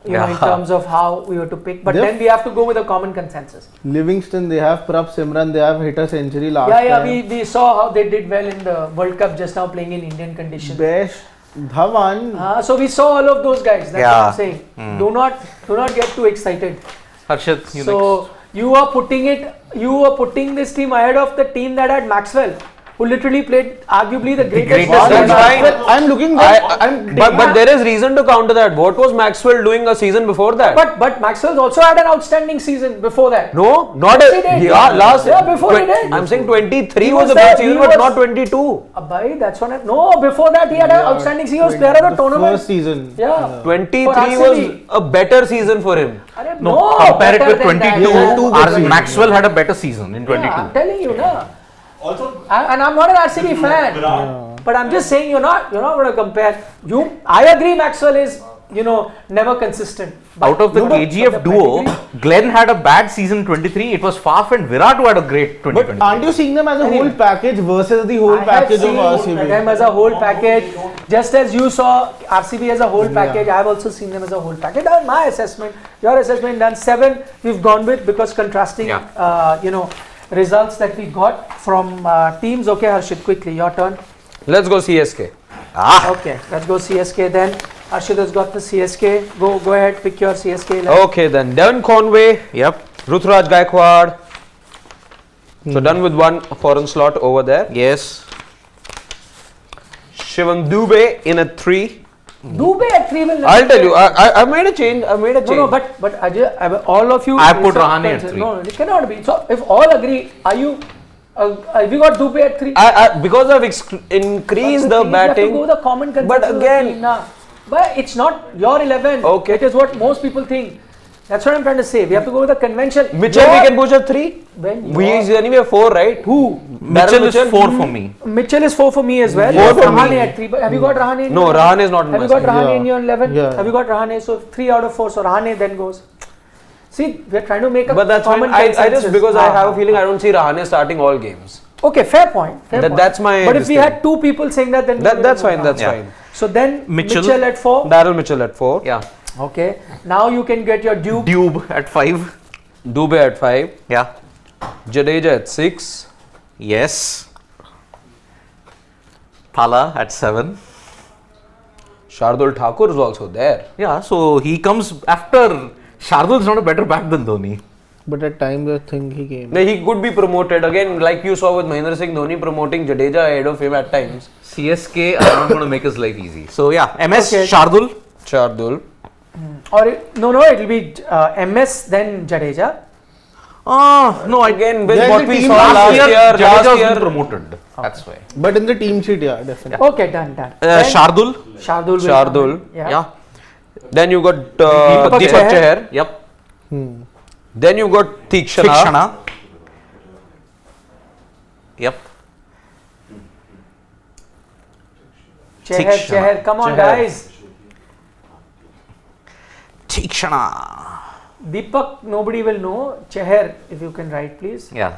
in Yeah. terms of how we were to pick. But They're- then we have to go with a common consensus. Livingston, they have Prabsimran, they have hit a century last Yeah, time. we saw how they did well in the World Cup just now playing in Indian conditions. Best Dhawan. So we saw all of those guys. That's what Yeah. I'm saying. Do not get too excited. Harshit, you So you are putting this team ahead of the team that had Maxwell, who literally played arguably the greatest. greatest test That's match. fine. I'm looking But there is reason to counter that. What was Maxwell doing a season before that? But Maxwell's also had an outstanding season before that. No, not Yes, a. he did. Yeah, last. Yeah, before he did. I'm saying 23 He was was a good there, season, he but was- not 22. Bhai, that's what I. No, before that he had an outstanding season. He was player of the tournament. First season. Yeah. 23 For was RCB. a better season for him. Arre, No, compare it better with than that. 22. Yeah, two Our good seasons. Maxwell had a better season in 22. Yeah, I'm telling you, na. Also, And I'm not an RCB fan. Virat, But I'm just saying you're not going to compare. I agree Maxwell is, never consistent. But Out of the KGF the duo, pedigree- Glenn had a bad season 23. It was Faf and Virat who had a great 2023. But aren't you seeing them as a Anyway. whole package versus the whole I have package of seen RCB? them as a whole package. Just as you saw RCB as a whole package, I have also seen them as a whole package. That's my assessment. Your assessment done 7. We've gone with because contrasting, results that we got from teams. Okay, Harshit, quickly your turn. Let's go CSK. Okay, let's go CSK then. Harshit has got the CSK. Go ahead, pick your CSK. 11. Okay, then Devon Conway, Yep. Ruturaj Gaikwad. So done with one foreign slot over there. Yes. Shivam Dubey in a 3. Dubey at 3 will. I'll tell you, I made a change. No, but Ajay, all of you. I put Rahane at 3. No, it cannot be. So if all agree, are you? Have you got Dubey at 3? Because I've increased the You have to batting. go the common consensus But of the again- team, nah. But it's not your 11. Okay. It is what most people think. That's what I'm trying to say. We have to go with the convention. Mitchell, we can push a 3. When We your- is anyway 4, right? Who? Mitchell is 4 for me. Mitchell is 4 for me as well. 4 for Rahane me. at 3. But have you got Rahane in No, your Rahane is not in Have my you got side. Rahane Yeah. in your 11? Yeah. Have you got Rahane? So 3 out of 4. So Rahane then goes. See, we're trying to make a But that's fine. common I consensus. just because I have a feeling I don't see Rahane starting all games. Okay, fair point. Fair point. That's my But if we this had 2 people saying that, then we That's wouldn't fine. go That's down. Yeah. fine. So then Mitchell. Mitchell at 4. Daryl Mitchell at 4. Yeah. Okay. Now you can get your Duke. Dube at 5. Dubey at 5. Yeah. Jadeja at 6. Yes. Thala at 7. Shardul Thakur is also there. Yeah, so he comes after. Shardul's not a better back than Dhoni. But at times I think he came. He could be promoted again, like you saw with Mahendra Singh Dhoni promoting Jadeja ahead of him at times. CSK are not going to make his life easy. So yeah, MS Okay. Shardul. Shardul. Or no, it'll be MS then Jadeja. No, Again, with Then what the we team saw last last year, year, Jadeja's last been year. promoted. That's why. But in the team sheet, yeah, definitely. Okay, done. Then Shardul. Shardul. will Shardul. come in. Yeah. Then you got Deepak Deepak Chahar. Chahar. Yep. Then you got Tikshana. Fikshana. Yep. Chahar. Come on, Chahar. guys. Tikshana. Deepak, nobody will know. Chahar, if you can write, please. Yeah.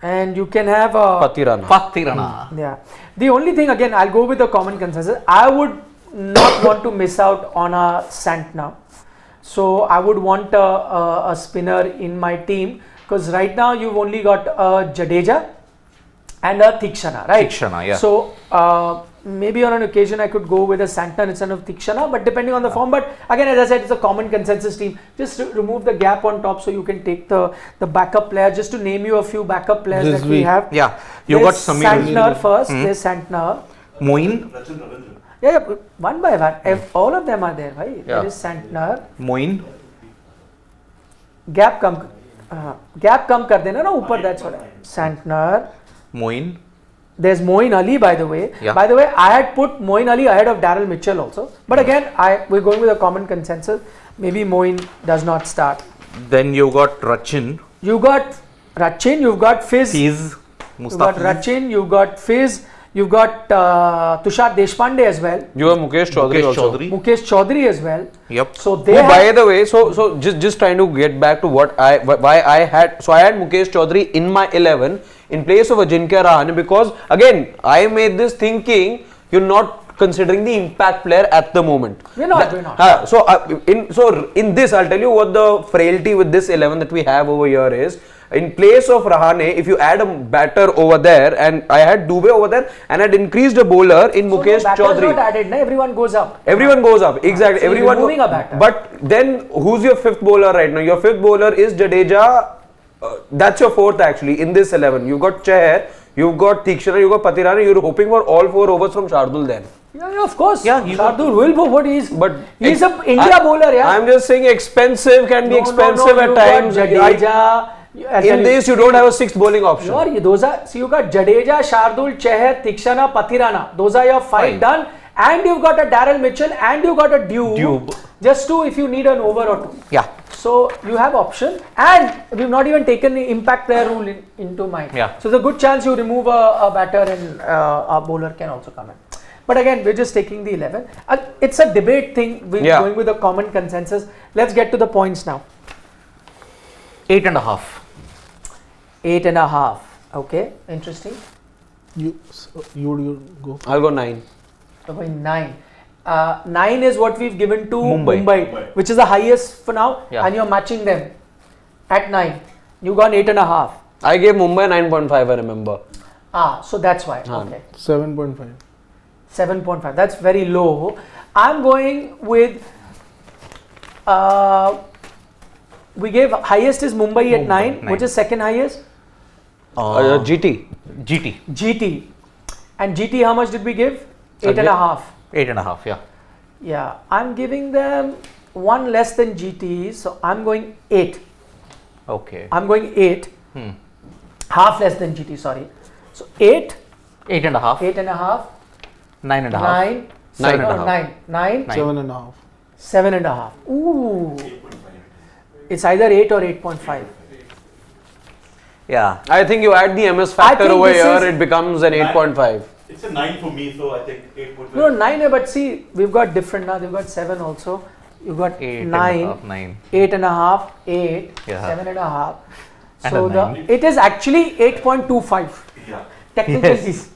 And you can have a. Patirana. Patirana. Yeah. The only thing, again, I'll go with the common consensus. I would not want to miss out on a Santner. So I would want a spinner in my team because right now you've only got a Jadeja and a Tikshana, right? Tikshana, yeah. So maybe on an occasion I could go with a Santner instead of Tikshana, but depending on the form. But again, as I said, it's a common consensus team. Just remove the gap on top so you can take the backup player. Just to name you a few backup players that we Rizvi. have. Yeah. You got There's Samir. Santner first. There's Santner. Moin. Rachin Ravindra. Yeah, one by one. If all of them are there, right? Yeah. There is Santner. Moin. Gap कम कर देना ना ऊपर. That's what. Santner. Moin. There's Moeen Ali, by the way. Yeah. By the way, I had put Moeen Ali ahead of Daryl Mitchell also. But again, we're going with a common consensus. Maybe Moeen does not start. Then you got Rachin. You got Rachin. You've got Fizz. Fiz. You've got Mustafi. Rachin. You've got Fizz. You've got Tushar Deshpande as well. You have Mukesh Chaudhary Mukesh also. Chaudhary. Mukesh Chaudhary as well. Yep. So Who, they have, by the way, so just trying to get back to what I had Mukesh Chaudhary in my 11 in place of Ajinkya Rahane because again I made this thinking you're not considering the impact player at the moment. We're not. So in this I'll tell you what the frailty with this 11 that we have over here is. in place of Rahane, if you add a batter over there, and I had Dubey over there, and had increased a bowler in Mukesh so no, Chaudhary. not added, na? Everyone goes up. Everyone goes up, exactly. So you're Everyone. removing a batter. But then, who's your fifth bowler right now? Your fifth bowler is Jadeja. That's your fourth actually in this 11. You've got Chahar, you've got Tikshana, you've got Patirana. You're hoping for all 4 overs from Shardul then. Yeah, of course. Yeah, Shardul will go, but he's But a India bowler, yeah. I'm just saying expensive can be expensive at you've times. got Jadeja. In this, you don't have a sixth bowling option. So you got Jadeja, Shardul, Chahar, Tikshana, Patirana. Those are your 5 done. And you've got a Daryl Mitchell and you've got a Dube. Just 2 if you need an over or 2. Yeah. So you have option, and we've not even taken the impact player rule into mind. Yeah. So there's a good chance you remove a batter and a bowler can also come in. But again, we're just taking the 11. It's a debate thing. We're going with a common consensus. Let's get to the points now. 8.5. 8.5. Okay, interesting. You go. I'll go 9. So going 9. 9 is what we've given to Mumbai. Mumbai, which is the highest for now, Yeah. and you're matching them at 9. You got 8.5. I gave Mumbai 9.5, I remember. So that's why. Okay. 7.5. 7.5. That's very low. I'm going with. We gave highest is Mumbai at 9. Which is second highest? GT. GT. GT. And GT, how much did we give? 8.5. 8.5, yeah. Yeah, I'm giving them 1 less than GT, so I'm going 8. Okay. I'm going 8. Half less than GT, sorry. So 8. 8.5. 8.5. 9.5. 9. 9.5. 9. 7.5. 7.5. Ooh. It's either 8 or 8.5. Yeah. I think you add the MS factor think over this here, is- it becomes an 8.5. It's a 9 for me, so I think 8.5. No, 9, but see, we've got different now. They've got 7 also. You've got 9, 9. 8.5, 8, Yeah. 7.5. And So a 9. it is actually 8.25. Yeah. Technically. Yes.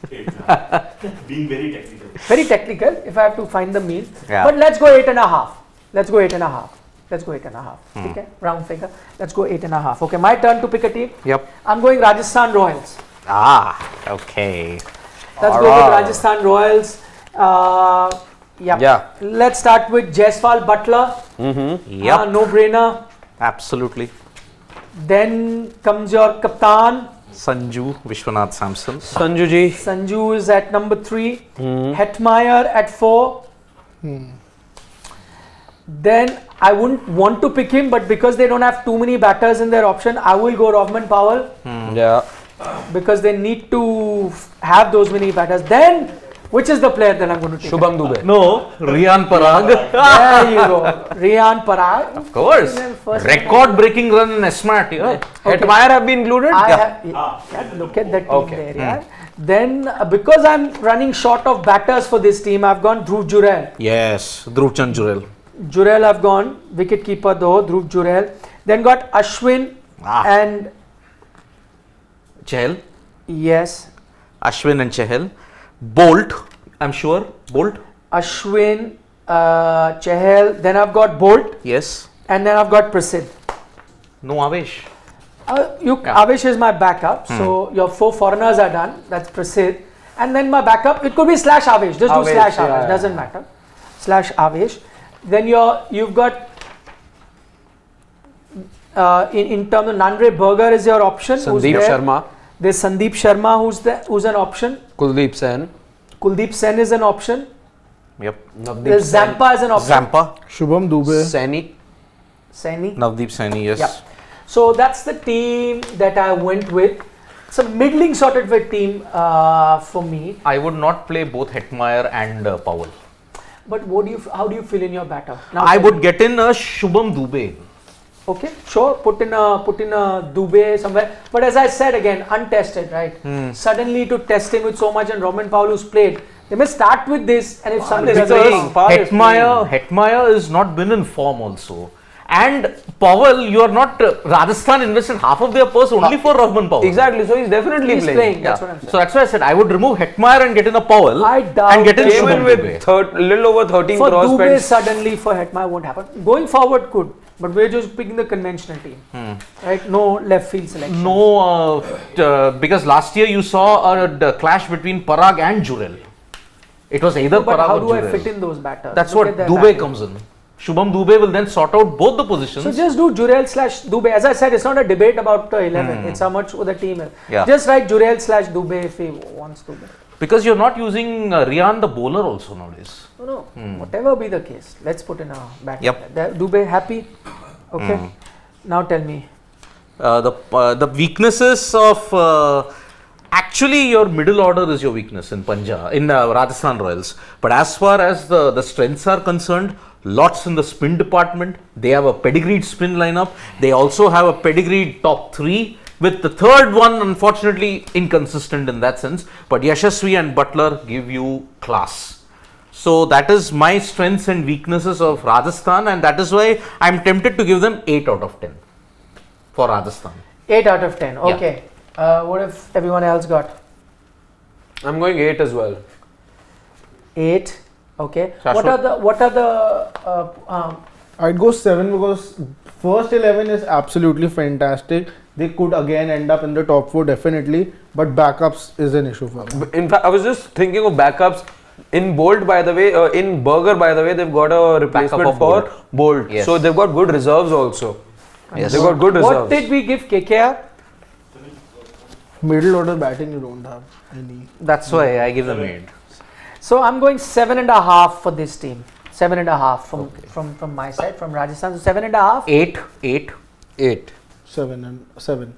Being very technical. Very technical if I have to find the mean. Yeah. But let's go 8.5. Let's go 8.5. Let's go 8.5. Okay, round figure. Let's go 8.5. Okay, my turn to pick a team. Yep. I'm going Rajasthan Royals. Okay. Let's go with Rajasthan Royals. Yeah. Let's start with Jaiswal Butler. Yep. No brainer. Absolutely. Then comes your Kaptan. Sanju Vishwanath Samson. Sanju ji. Sanju is at number 3. Hetmeyer at 4. Then I wouldn't want to pick him, but because they don't have too many batters in their option, I will go Rahman Powell. Yeah. Because they need to have those many batters. Then, which is the player that I'm going to take? Shubham Dubey. No, Riyan Parag. There you go. Riyan Parag. Of course. Record-breaking run in SMAT. Yeah. Hetmeyer have been included? Look at that team there. Yeah. Then, because I'm running short of batters for this team, I've gone Dhruv Jurel. Yes, Dhruv Chand Jurel. Jurel I've gone. Wicket keeper though, Dhruv Jurel. Then got Ashwin and Chahal. yes, Ashwin and Chahal. Bolt, I'm sure. Bolt. Ashwin, Chahal. Then I've got Bolt. Yes. And then I've got Prasidh. No Avesh. Avesh is my backup. So your 4 foreigners are done. That's Prasidh. And then my backup, it could be slash Avesh. Just do Avesh, slash Avesh. yeah. Doesn't matter. Slash Avesh. Then you've got in terms of Nandre Berger is your option. Sandeep Sharma. There's Sandeep Sharma who's an option. Kuldeep Sen. Kuldeep Sen is an option. Yep. There's Zampa is an option. Zampa. Shubham Dubey. Saini. Saini. Navdeep Saini, yes. Yeah. So that's the team that I went with. It's a middling sort of a team for me. I would not play both Hetmeyer and Powell. But how do you fill in your batter? Now I would get in a Shubham Dubey. Okay, sure. Put in a Dubey somewhere. But as I said again, untested, right? Suddenly to test him with so much, and Rahman Powell who's played, they may start with this, and if somebody is doesn't, playing. Hetmeyer has not been in form also. And Powell, you are not Rajasthan invested half of their purse only for Rahman Powell. Exactly, so he's definitely he's playing. That's what I'm saying. So that's why I said I would remove Hetmeyer and get in a Powell. I doubt and get in Came in Shubham with Dubey. little over 13 for crores Dubey spent. suddenly for Hetmeyer won't happen. Going forward could. But we're just picking the conventional team, right? No left field selection. No, because last year you saw a clash between Parag and Jurel. It was either But Parag how or do Jurel. I fit in those batters? That's Look what at their Dubey batting. comes in. Shubham Dubey will then sort out both the positions. So just do Jurel/Dubey. As I said, it's not a debate about the 11. It's how much the team is. Yeah. Just write Jurel/Dubey if he wants to. Because you're not using Rian the bowler also nowadays. No. Whatever be the case, let's put in a back. Yep. Dubey happy? Okay. Now tell me. The weaknesses of actually your middle order is your weakness in Punjab, in Rajasthan Royals. But as far as the strengths are concerned, lots in the spin department. They have a pedigreed spin lineup. They also have a pedigreed top 3. With the third one, unfortunately, inconsistent in that sense. But Yashasvi and Butler give you class. So that is my strengths and weaknesses of Rajasthan, and that is why I'm tempted to give them 8 out of 10 for Rajasthan. 8 out of 10. Okay. What if everyone else got? I'm going 8 as well. 8. Okay. Shashwat? What are the I'd go 7 because first 11 is absolutely fantastic. They could again end up in the top 4 definitely, but backups is an issue for them. In fact, I was just thinking of backups. In Bolt, by the way, in Berger, by the way, they've got a replacement Backup of for Bolt. Yes. So they've got good reserves also. Yes. They've got good reserves. What did we give KKR? Middle order batting, you don't have any. That's why I give them 8. So I'm going 7.5 for this team. 7.5 from my side, from Rajasthan. So 7.5. 8. 8 7 and 7.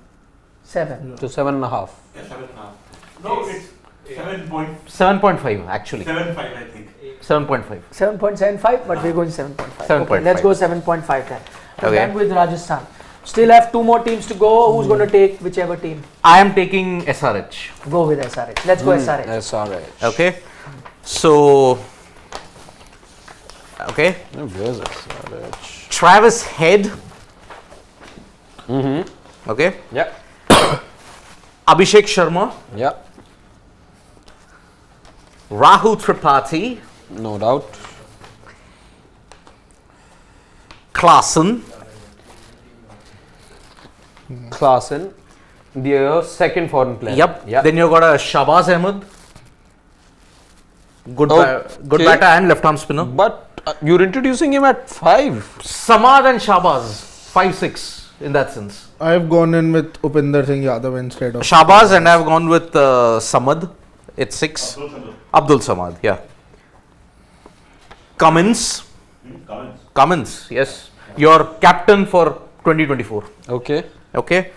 7. to 7.5. Yeah, 7.5. No, it's 7.5 actually. 7.75, I think. 7.5. 7.75, but we're going 7.5. 7.5. Okay, let's go 7.5 then. We're Okay. done with Rajasthan. Still have 2 more teams to go. Who's going to take whichever team? I am taking SRH. Go with SRH. Let's go SRH. That's alright. Okay. So, okay. Where's SRH? Travis Head. Okay. Yeah. Abhishek Sharma. Yeah. Rahul Tripathi. No doubt. Klaasen. Klaasen, the second foreign player. Yep. Yeah. Then you got a Shabazz Ahmed. Good Okay. batter and left arm spinner. But you're introducing him at 5. Samad and Shabazz. 5-6 in that sense. I've gone in with Upinder Singh Yadav instead of Shabazz and I've gone with Samad. It's 6. Abdul Samad, yeah. Cummins. Cummins, yes. Your captain for 2024. Okay. Okay.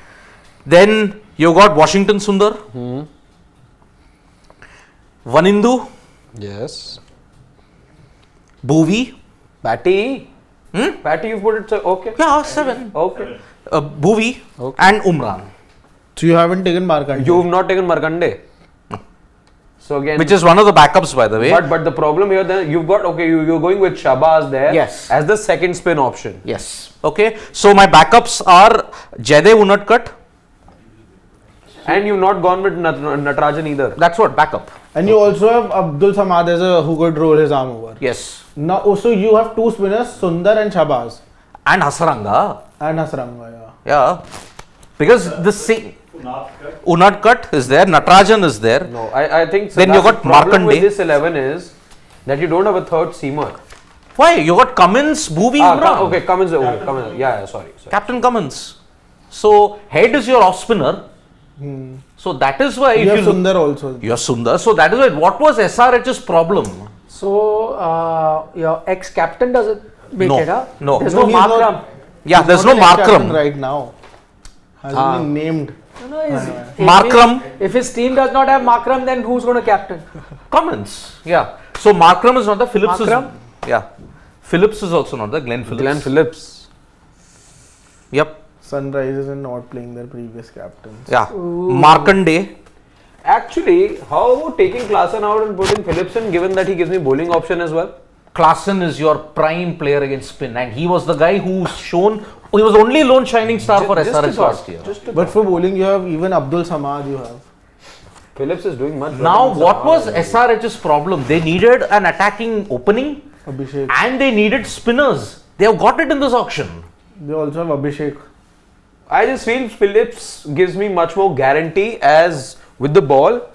Then you got Washington Sundar. Vanindu. Yes. Bhuvi. Patty. Patty, you put it so okay. Yeah, 7. Okay. Bhuvi Okay. and Umran. So you haven't taken Markande. You've not taken Markande. So again, Which is one of the backups, by the way. but the problem here then you've got you're going with Shabazz there Yes. as the second spin option. Yes. Okay. So my backups are Jaidev Unadkat. And you've not gone with Natarajan either. That's what backup. And you also have Abdul Samad as a who could roll his arm over. Yes. Now also you have 2 spinners, Sundar and Shabazz. And Hasaranga. And Hasranga, yeah. Yeah. Because the same. Unadkat is there. Natarajan is there. No, I think so. Then you that's got the problem with Markande. this 11 is that you don't have a third seamer. Why? You got Cummins, Bhuvi, Umran. Okay, Cummins. Okay, Cummins. Yeah, sorry. Captain Cummins. So Head is your off spinner. So that is why You if have you look, Sundar also. you are Sundar. So that is why. What was SRH's problem? So your ex-captain doesn't make No, it, huh? no. There's No, no he's Markram. not- Yeah, He's there's not no an ex-captain Markram. right now. Hasn't been named. No, if Markram. If his team does not have Markram, then who's going to captain? Cummins. Yeah. So Markram is not the Phillips. Markram? Is, yeah. Phillips is also not the Glenn Phillips. Glenn Phillips. Yep. Sunrisers are not playing their previous captains. Yeah. Markande. Actually, how about taking Klaasen out and putting Phillips in, given that he gives me bowling option as well? Klaasen is your prime player against spin, and he was the guy who's shown. He was the only lone shining star for Just a SRH thought, last year. just a But thought. for bowling, you have even Abdul Samad. You have. Phillips is doing much better Now, than what Samad. was SRH's problem? They needed an attacking opening Abhishek. and they needed spinners. They have got it in this auction. They also have Abhishek. I just feel Phillips gives me much more guarantee as with the ball.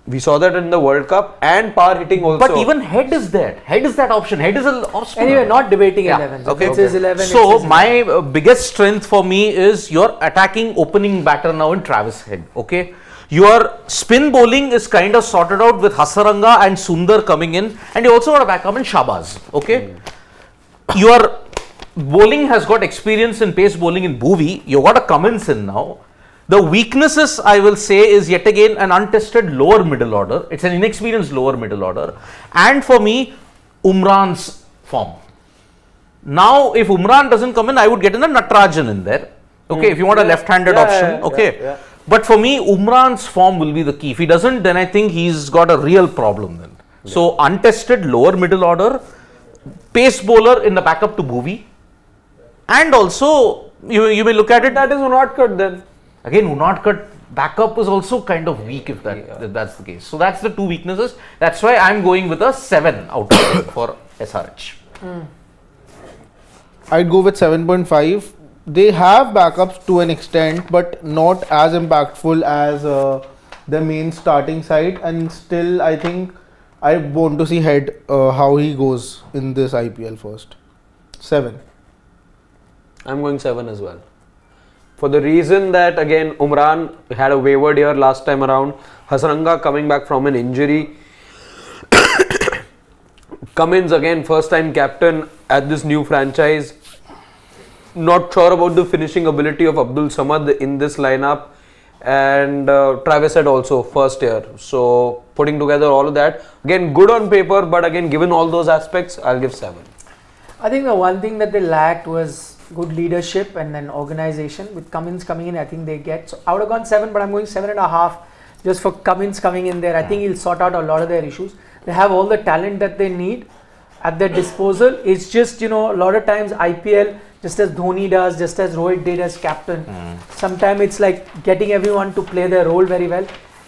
We saw that in the World Cup and power hitting also. But even Head is there. Head is that option. Head is an option. Anyway, not debating Yeah, 11. okay. It's his 11. So it's his my biggest strength for me is your attacking opening batter now in Travis Head. Okay, your spin bowling is kind of sorted out with Hasaranga and Sundar coming in, and you also got a backup in Shabazz. Okay, your bowling has got experience in pace bowling in Bhuvi. You got a Cummins in now. The weaknesses, I will say, is yet again an untested lower middle order. It's an inexperienced lower middle order. And for me, Umran's form. Now, if Umran doesn't come in, I would get in a Natarajan in there. Okay, if you want a left-handed option. Okay. But for me, Umran's form will be the key. If he doesn't, then I think he's got a real problem then. So, untested lower middle order, pace bowler in the backup to Bhuvi. And also, you may look at it. that is Unadkat then. Again, Unadkat backup is also kind of weak if that's the case. So that's the two weaknesses. That's why I'm going with a 7 out of 10 for SRH. I'd go with 7.5. They have backups to an extent, but not as impactful as the main starting side. And still, I think I want to see Head how he goes in this IPL first. 7. I'm going 7 as well. For the reason that again Umran had a wayward year last time around, Hasaranga coming back from an injury, Cummins again first time captain at this new franchise. Not sure about the finishing ability of Abdul Samad in this lineup, and Travis Head also first year. So putting together all of that, again good on paper, but again given all those aspects, I'll give 7. I think the one thing that they lacked was good leadership and then organization. With Cummins coming in, I think they get. So I would have gone 7, but I'm going 7.5 just for Cummins coming in there. I think he'll sort out a lot of their issues. They have all the talent that they need at their disposal. It's just, a lot of times IPL, just as Dhoni does, just as Rohit did as captain, sometimes it's like getting everyone to play their role very well.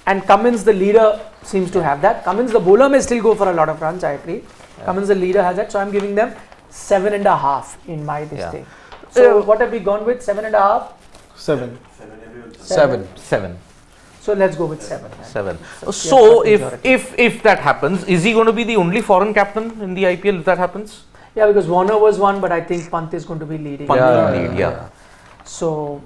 And Cummins, the leader, seems to have that. Cummins, the bowler, may still go for a lot of runs, I agree. Cummins, the leader, has that. So I'm giving them 7.5 in my this thing. So what have we gone with? 7.5? 7. 7. So let's go with 7. 7. So if that happens, is he going to be the only foreign captain in the IPL if that happens? Yeah, because Warner was one, but I think Pant is going to be leading. Pant will lead, yeah. So,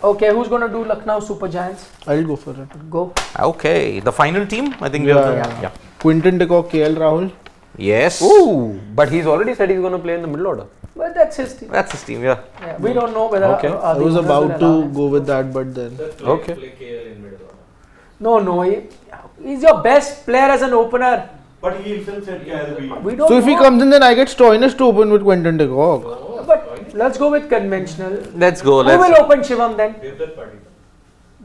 okay, who's going to do Lucknow Super Giants? I'll go for it. Go. Okay, the final team, I think we have Yeah. Quinton de Kock, KL Rahul. Yes. Ooh, but he's already said he's going to play in the middle order. But that's his team. That's his team, yeah. Yeah, we don't know whether. Okay. I was about to go with that, but then. Okay. No, he's your best player as an opener. But he himself said he has been. We don't So if he know. comes in, then I get Stoinis to open with Quinton de Kock. But let's go with conventional. Let's go. Who will open Shivam then?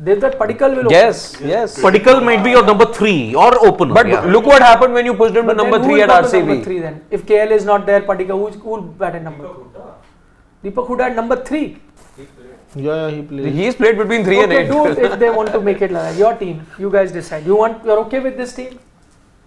Devdutt Padikkal will Yes. Padikkal might be your number 3 or opener. But yeah. look what happened when you pushed him to open. number Then who 3 will at come to number 3 RCB. then? If KL is not there, Padikkal, who will bat at number 3? Deepak Hooda at number 3. Yeah, he plays. He's played between 3 and 8. Okay, do it if they want to make it like that. Your team. You guys decide. You're okay with this team?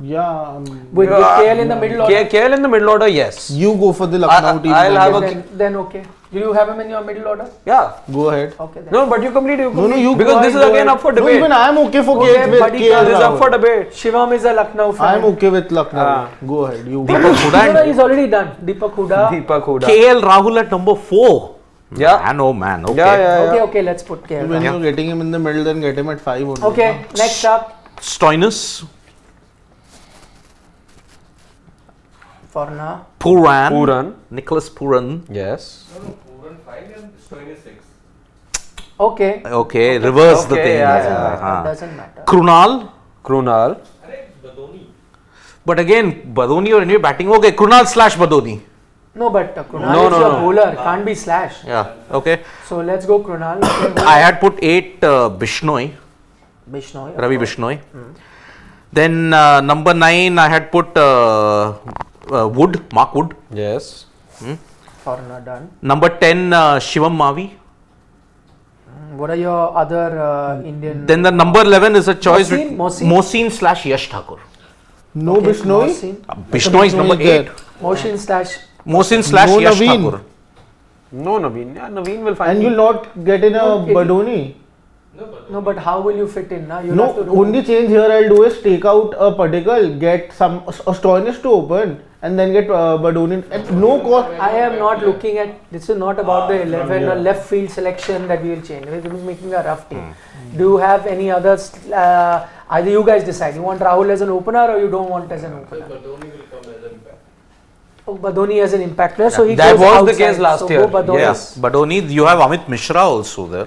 Yeah. With KL in the middle order? KL in the middle order, yes. You go for the Lucknow team. I'll have a- Then okay. Do you have him in your middle order? Yeah. Go ahead. Okay then. No, but you complete. No, you because go this is ahead, again go up for ahead. debate. No, even I am okay for Okay, KL with buddy, KL This is up for Rahul. debate. Shivam is a Lucknow fan. I am okay with Lucknow. Ah. Go ahead. You go. Deepak Hooda No, and he's already done. Deepak Hooda. Deepak Hooda. KL Rahul at number 4. Yeah. Man, oh man. Okay. Yeah. Okay, let's put KL. When Yeah. you're getting him in the middle, then get him at 5 only. Okay, next up, Stoinis, Forna. Puran. Nicholas Puran. Yes. Okay. Okay, reverse the Okay, thing. yeah, Doesn't matter. Krunal. But again, Badoni or anyway batting. Okay, Krunal / Badoni. No, but Krunal is your bowler. Can't be slash. Yeah. Okay. So let's go Krunal. Okay, I had put 8 Bishnoi, Bishnoi. Ravi Bishnoi. Then number 9 I had put Wood, Mark Wood. Yes. Forna done. Number 10 Shivam Mavi. What are your other Indian? Then the number 11 is a choice Mohsin? Mohsin / Yash Thakur. No Okay, Bishnoi. Mohsin. Bishnoi is number 8. Mohsin slash. Mohsin / No Yash Naveen. Thakur. No, Naveen. Yeah, Naveen will find. And you'll not get in a Badoni. No, but how will you fit in? Now you No, have to remove- only change here I'll do is take out a particle, get some Stoinis to open, and then get Badoni. At no cost. I am not looking at. This is not about the 11 or left field selection that we will change. We're making a rough team. Do you have any others? Either you guys decide. You want Rahul as an opener or you don't want as an opener. Oh, Badoni as an impact player, so he That goes was the outside. case last so year. Go Badoni. Yes, but only you have Amit Mishra also there.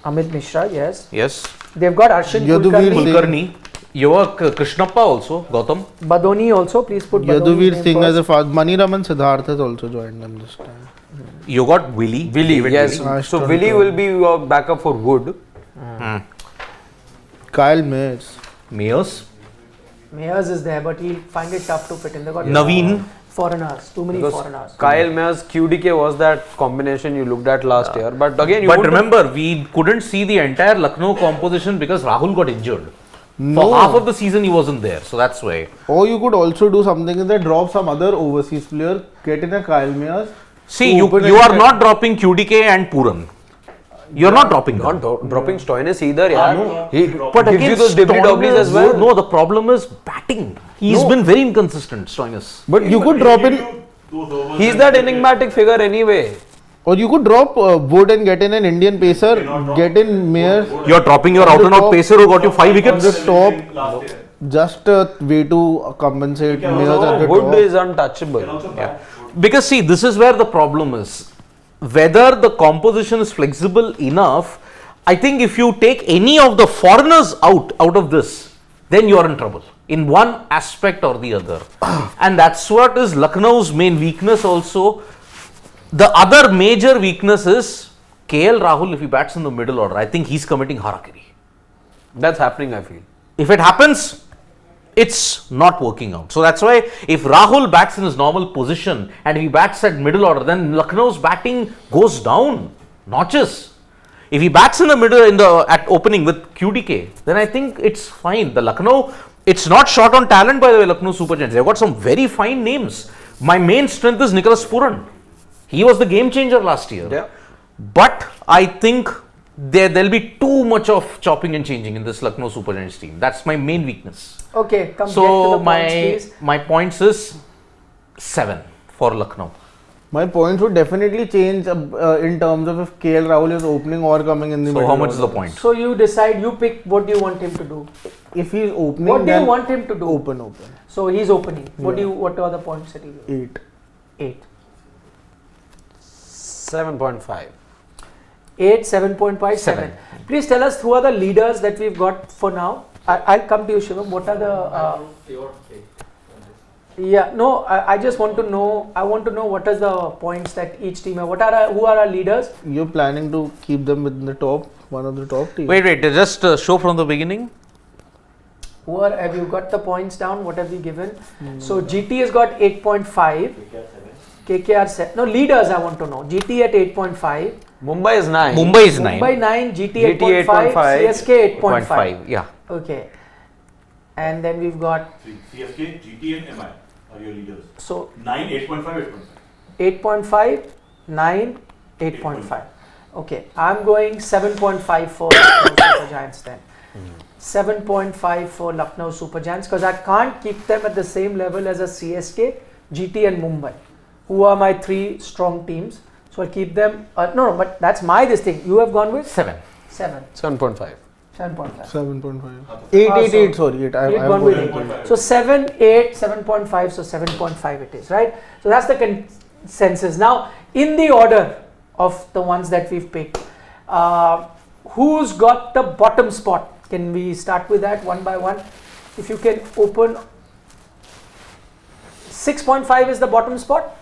Amit Mishra, yes. Yes. They've got Arshin Yaduvir Kulkarni. Singh. Kulkarni. You have Krishnappa also, Gautam. Badoni also. Please put Badoni's Yaduvir name Singh first. as a fast. Mani Raman Siddharth has also joined them this time. You got Willie. Willie, David yes. Willie. So Willie will be your backup for Wood. Kyle Mayers. Mayers. Mayers is there, but he'll find it tough to fit in. They got Naveen. foreigners, too many Because foreigners. Kyle Mayers, QDK was that combination you looked at last year. But again, you But won't- remember, we couldn't see the entire Lucknow composition because Rahul got injured. No. For half of the season, he wasn't there. So that's why. Or you could also do something is that drop some other overseas player, get in a Kyle Mayers. See, you Open are and- not dropping QDK and Puran. You're not dropping them. not dropping Stoinis either, yeah. no. He But gives you against those debris doublies as well. No, the problem is batting. He's been very inconsistent, Stoinis. But you could drop in, He's that enigmatic figure anyway. or you could drop Wood and get in an Indian pacer, get in Mayers. You're dropping your On out the and out top- pacer who got you 5 on wickets. the top, just a way to compensate Mayers at the Wood top. is untouchable. Because see, this is where the problem is. Whether the composition is flexible enough, I think if you take any of the foreigners out of this, then you are in trouble in one aspect or the other. And that's what is Lucknow's main weakness also. The other major weakness is KL Rahul, if he bats in the middle order, I think he's committing harakiri. That's happening, I feel. If it happens, it's not working out. So that's why if Rahul bats in his normal position and he bats at middle order, then Lucknow's batting goes down notches. If he bats in the middle at opening with QDK, then I think it's fine. The Lucknow, it's not short on talent, by the way. Lucknow Super Giants, they've got some very fine names. My main strength is Nicholas Puran. He was the game changer last year. Yeah. But I think there'll be too much of chopping and changing in this Lucknow Super Giants team. That's my main weakness. Okay, come So get to the points, please. my points is 7 for Lucknow. My points would definitely change in terms of if KL Rahul is opening or coming in the So middle how much is the order. point? So you decide, you pick what do you want him to do. If he's opening, What do you then want him to do? Open. So he's opening. Yeah. What are the points that you give? 8. 8. 7.5. 8, 7.5, 7. Seven. Please tell us who are the leaders that we've got for now. I'll come to you, Shivam. What are the... yeah, no, I just want to know, what is the points that each team have. Who are our leaders? You're planning to keep them within the top, one of the top teams. Wait, just show from the beginning. Have you got the points down? What have we given? So GT has got 8.5. KKR 7. No, leaders I want to know. GT at 8.5. Mumbai is 9. Mumbai is 9. Mumbai 9, GT GT 8.5, 8.5, CSK 8.5. Yeah. Okay. And then we've got, CSK, GT and MI are your leaders. so 9, 8.5, 8.5, 9, 8.5. Okay, I'm going 7.5 for Lucknow Super Giants then. 7.5 for Lucknow Super Giants because I can't keep them at the same level as a CSK, GT and Mumbai, who are my 3 strong teams. So I'll keep them, no, but that's my this thing. You have gone with 7. 7, 7.5. 7.5. 7.5. 8, sorry. 8. You'd gone with 8. So 7, 8, 7.5, so 7.5 it is, right? So that's the consensus. Now, in the order of the ones that we've picked, who's got the bottom spot? Can we start with that one by one? If you can open, 6.5 is the bottom spot?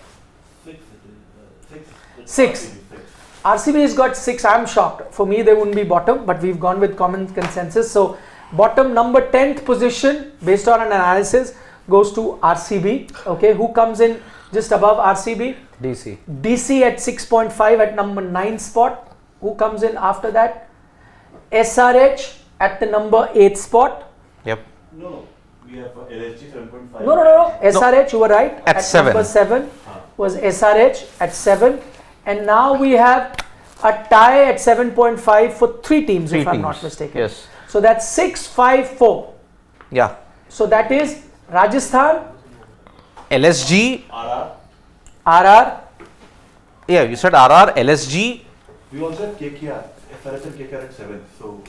6. RCB has got 6. I'm shocked. For me, they wouldn't be bottom, but we've gone with common consensus. So, bottom number 10th position, based on an analysis, goes to RCB. Okay, who comes in just above RCB? DC. DC at 6.5 at number 9 spot. Who comes in after that? SRH at the number 8th spot. Yep. No, we have LSG 7.5. No. SRH, you were right. At 7. Number 7 was SRH at 7. and now we have a tie at 7.5 for 3 teams, Three if I'm teams. not mistaken. Yes. So that's 6-5-4. Yeah. So that is Rajasthan, LSG. RR. RR. Yeah, you said RR, LSG. We also have KKR. SRH and KKR at 7. So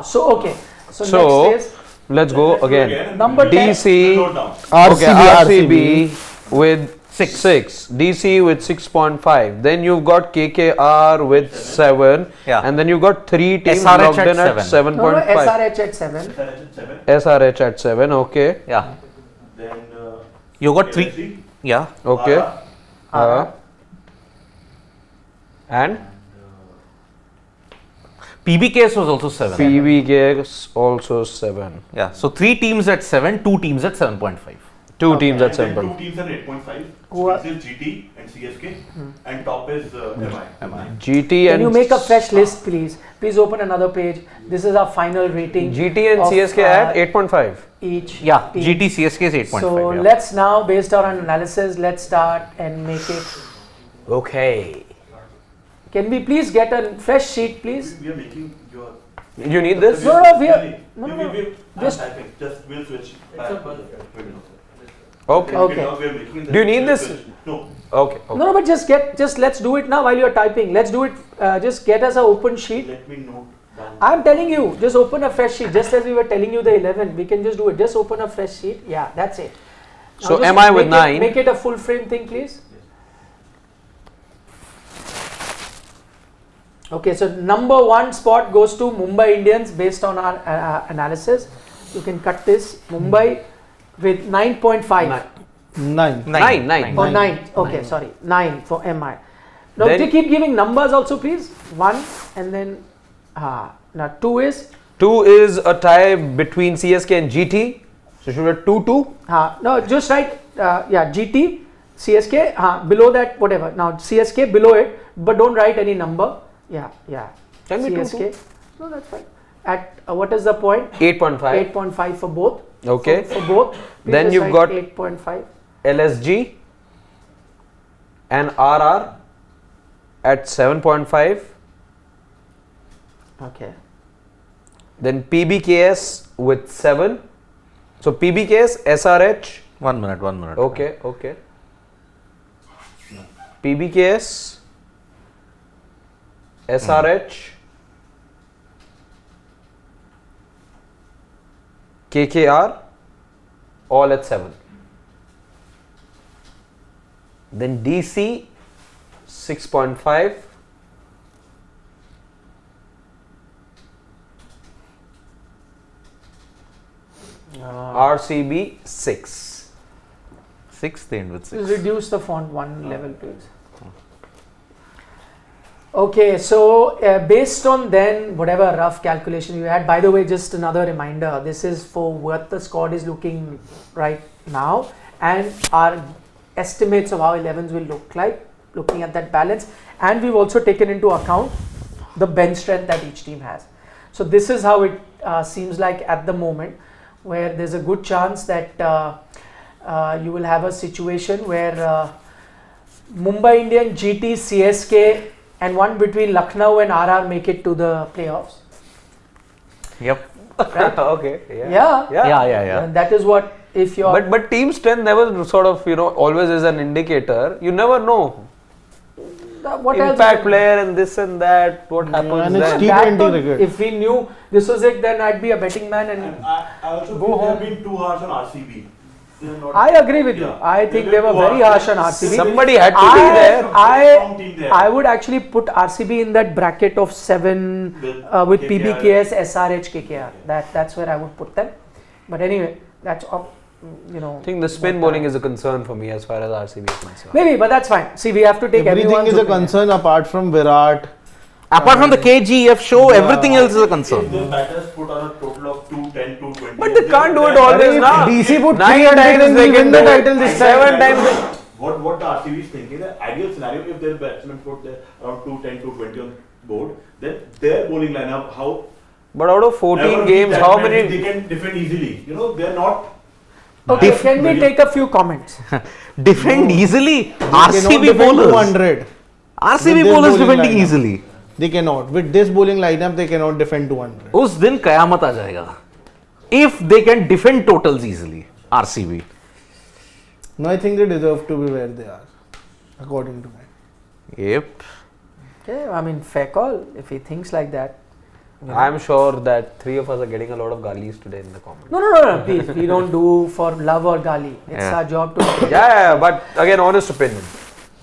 So okay. So, So, next is let's go again. Number 10. DC. note down. Okay, RCB. RCB with 6. DC with 6.5. Then you've got KKR with 7. Yeah. And then you've got 3 teams SRH logged at in at 7. no, 7.5. SRH at 7. SRH at 7. SRH at 7. Okay. Yeah. Then You got 3. LSG, Yeah. Okay. RR, And PBKS was also 7. PBK also 7. Yeah. So 3 teams at 7, 2 teams at 7.5. 2 teams at and then 7. 2 teams at 8.5. Who are- This is GT and CSK. And top is MI. GT Can and you make a fresh list, please? Please open another page. This is our final rating. GT and of, CSK at 8.5. each. Yeah. team. GT CSK is 8.5. So yeah. let's now, based on our analysis, let's start and make it. Okay. Can we please get a fresh sheet, please? We are making your. You need this? No, no, we are- no, no, no. Just Just- typing. Just we'll switch back. Okay. Okay. Now we are making the Do you need this? No. Okay. No, no, but just let's do it now while you're typing. Let's do it. Just get us an open sheet. Let me note down. I'm telling you, just open a fresh sheet. Just as we were telling you the 11, we can just do it. Just open a fresh sheet. Yeah, that's it. Now So just MI with make 9. Make it a full frame thing, please. Okay, so number 1 spot goes to Mumbai Indians based on our analysis. You can cut this. Mumbai with 9.5. 9. 9. Or 9. Okay, sorry. 9 for MI. Now Then- they keep giving numbers also, please. 1 and then now 2 is 2 is a tie between CSK and GT. So should we have 2-2? no, just write GT, CSK, below that whatever. Now CSK below it, but don't write any number. Yeah. Can we do CSK. No, that's fine. At what is the point? 8.5. 8.5 for both. Okay. For both. Please Then just you've write got 8.5. LSG and RR at 7.5. Okay. Then PBKS with 7. So PBKS, SRH. 1 minute. Okay. PBKS, SRH, KKR, all at 7. Then DC, 6.5. RCB, 6. 6, they end with 6. Reduce the font one level, please. Okay, so based on then whatever rough calculation you had, by the way, just another reminder, this is for what the squad is looking right now and our estimates of how 11s will look like, looking at that balance, and we've also taken into account the bench strength that each team has. So this is how it seems like at the moment, where there's a good chance that you will have a situation where Mumbai Indians, GT, CSK and one between Lucknow and RR make it to the playoffs. Yep. Right? Okay. Yeah. And that is what, if you're... But team strength never sort of, always is an indicator. You never know. what else Impact is- player and this and that, what happens and it's then. T20 That one, cricket. if we knew this was it, then I'd be a betting man and And I also Go feel they home. have been too harsh on RCB. They are not- I agree with you. Yeah. I think they were too very harsh on RCB. Somebody had to be there. Strong team there. I would actually put RCB in that bracket of 7 with KKR. PBKS, SRH, KKR. That's where I would put them. But anyway, that's I think the spin bowling is a concern for me as far as RCB is concerned. maybe, but that's fine. See, we have to take Everything everyone's is a opinion. concern apart from Virat. Apart from the KGF show, everything else is a If concern. the batters put on a total of 210, 220. But they can't do it then- always now. DC put 9 300 times and they we can win the do it. title this 7 time. times. What the RCB is thinking, the ideal scenario, if their batsmen put around 210, 220 on board, then their bowling lineup, how But out of 14 ever games, that how match, many? they can defend easily. They're not. Okay, Diff- can we take a few comments? Defend easily. Cannot RCB defend bowlers. 200. RCB With this bowlers bowling defending lineup. easily. They cannot. With this bowling lineup, they cannot defend 200. उस दिन कयामत आ जाएगा. If they can defend totals easily, RCB. No, I think they deserve to be where they are, according to me. Yep. Okay, I mean, fair call if he thinks like that. I'm sure that three of us are getting a lot of galis today in the comments. No, please. We don't do for love or gali. It's Yeah. our job to. Yeah, but again, honest opinion.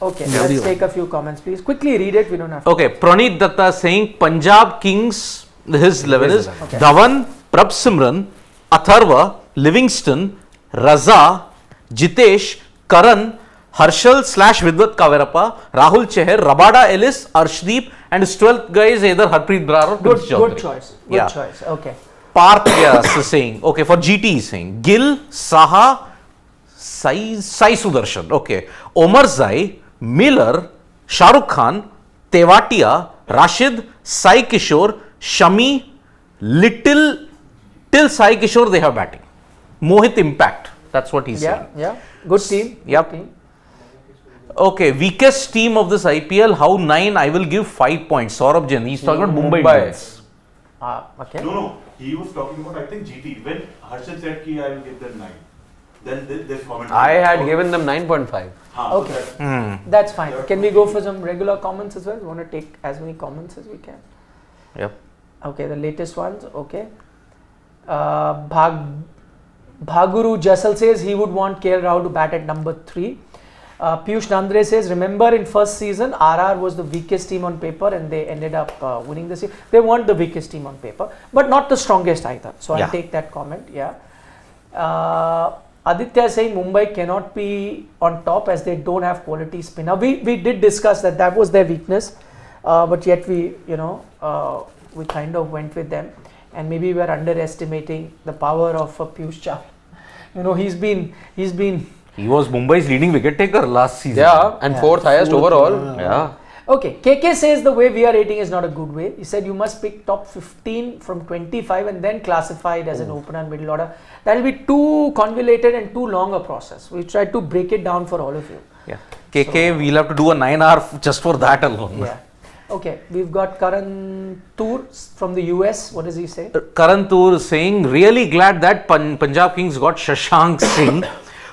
Okay, let's take a few comments, please. Quickly read it. We don't have to. Okay, Praneeth Datta saying Punjab Kings, his 11 is Okay. Dhawan, Prabh Simran, Atharva, Livingston, Raza, Jitesh, Karan, Harshal / Vidwat Kavirappa, Rahul Chahar, Rabada Ellis, Arshdeep, and his 12th guy is either Harpreet Brar or Good, Prince good Chaudhary. choice. Good Yeah. choice. Okay. Parth is saying, okay, for GT he's saying Gill, Saha, Sai Sudarshan, okay, Omar Zai, Miller, Shahrukh Khan, Tewatia, Rashid, Sai Kishore, Shami, Little, till Sai Kishore they have batting. Mohit Impact, that's what he's saying. Yeah. Good team. Yep. Good team. Okay, weakest team of this IPL, how 9, I will give 5 points. Saurabh Jain, he's talking about Mumbai Indians. Okay. No, he was talking about, I think, GT. When Harshal said ki I will give them 9, then this comment. I had given them 9.5. Okay. That's fine. Can we go for some regular comments as well? We want to take as many comments as we can. Yep. Okay, the latest ones. Okay. Bhaguru Jasal says he would want KL Rahul to bat at number 3. Piyush Nandre says, remember in first season, RR was the weakest team on paper and they ended up winning the season. They weren't the weakest team on paper, but not the strongest either. So Yeah. I'll take that comment. Yeah. Aditya is saying Mumbai cannot be on top as they don't have quality spinner. We did discuss that was their weakness, but yet we kind of went with them, and maybe we are underestimating the power of Piyush Chawla. He was Mumbai's leading wicket taker last season. Yeah, and fourth highest overall. Yeah. Okay, KK says the way we are rating is not a good way. He said you must pick top 15 from 25 and then classify it as an opener and middle order. That will be too convoluted and too long a process. We tried to break it down for all of you. Yeah. KK, we'll have to do a 9-hour just for that alone. Yeah. Okay, we've got Karan Toor from the US. What does he say? Karan Toor is saying, really glad that Punjab Kings got Shashank Singh.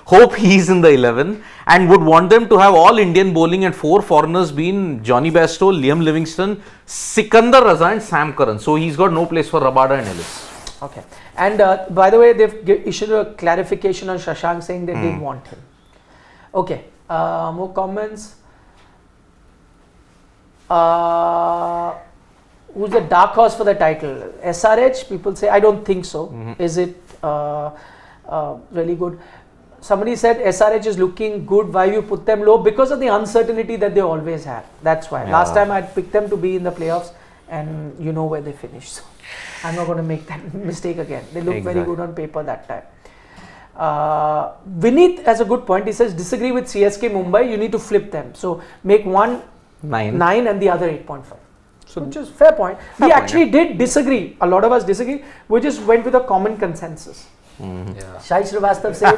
Hope he's in the 11 and would want them to have all Indian bowling and 4 foreigners being Johnny Bairstow, Liam Livingston, Sikandar Raza and Sam Curran. So he's got no place for Rabada and Ellis. Okay. And by the way, they've issued a clarification on Shashank saying they did want him. Okay. More comments. Who's the dark horse for the title? SRH? People say, I don't think so. Is it really good? Somebody said SRH is looking good. Why you put them low? Because of the uncertainty that they always had. That's why. Yeah. Last time I picked them to be in the playoffs, and you know where they finished. So I'm not going to make that mistake again. They looked very good on paper that time. Vineet has a good point. He says disagree with CSK Mumbai. You need to flip them. So make one 9 and the other 8.5. So which is fair point. We actually did disagree. A lot of us disagree. We just went with a common consensus. Shai Srivastav says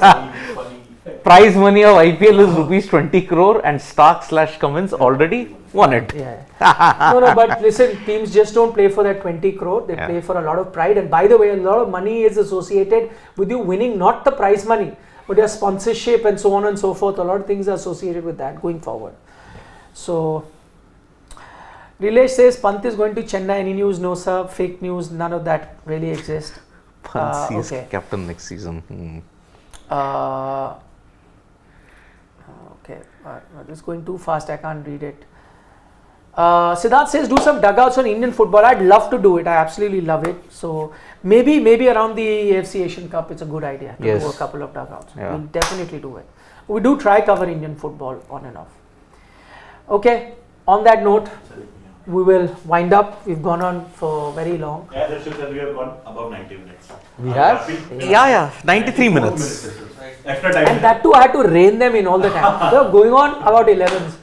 Prize money of IPL is rupees 20 crore and Stark / Cummins already won it. no, but listen, teams just don't play for that 20 crore. They play for a lot of pride. And by the way, a lot of money is associated with you winning, not the prize money, but your sponsorship and so on and so forth. A lot of things are associated with that going forward. So, Rilesh says Pant is going to Chennai. Any news? No, sir. Fake news. None of that really exists. Pant is okay. captain next season. Okay, it's going too fast. I can't read it. Siddharth says do some dugouts on Indian football. I'd love to do it. I absolutely love it. So maybe around the AFC Asian Cup, it's a good idea to do a couple of dugouts. Yeah. We'll definitely do it. We do try cover Indian football on and off. Okay. On that note, we will wind up. We've gone on for very long. Yeah, that shows that we have gone above 90 minutes. We have? Yeah, 93 minutes. Extra time. And that too, I had to rein them in all the time. They were going on about 11s.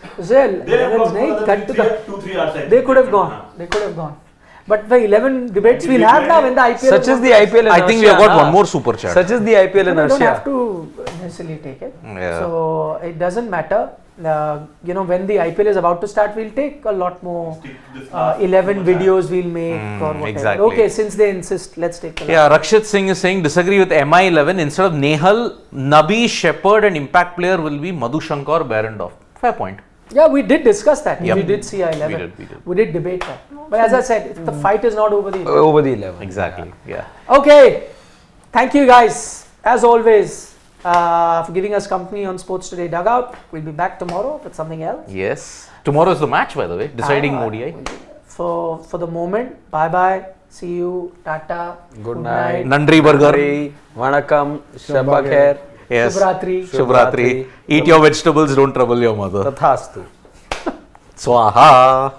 They could have gone. They could have gone. But the 11 debates we'll have now when the IPL. Such is the IPL inertia. I think we have got one more super chat. Such is the IPL You don't inertia. have to necessarily take it. Yeah. So it doesn't matter. when the IPL is about to start, we'll take a lot more Stick to this last 11 Super videos we'll make or whatever. exactly. Okay, since they insist, let's take the Yeah, Rakshit Singh is saying disagree with MI11. Instead of Nehal, Nabi, Shepherd, and impact player will be Madhu Shankar, Barrendorf. Fair point. Yeah, we did discuss that. Yep. We did see 11. We did. We did debate that. But as I said, the fight is not over the 11. Over the 11. Exactly. Yeah. Okay. Thank you guys, as always, for giving us company on Sports Today Dugout. We'll be back tomorrow with something else. Yes. Tomorrow is the match, by the way, deciding Ah, ODI. For the moment, bye bye. See you. Tata. Good night. Nandri Burger. Vanakkam. Shabba Khair. Yes. Shubhratri. Shubhratri. Eat your vegetables, don't trouble your mother. Tathastu. Swaha.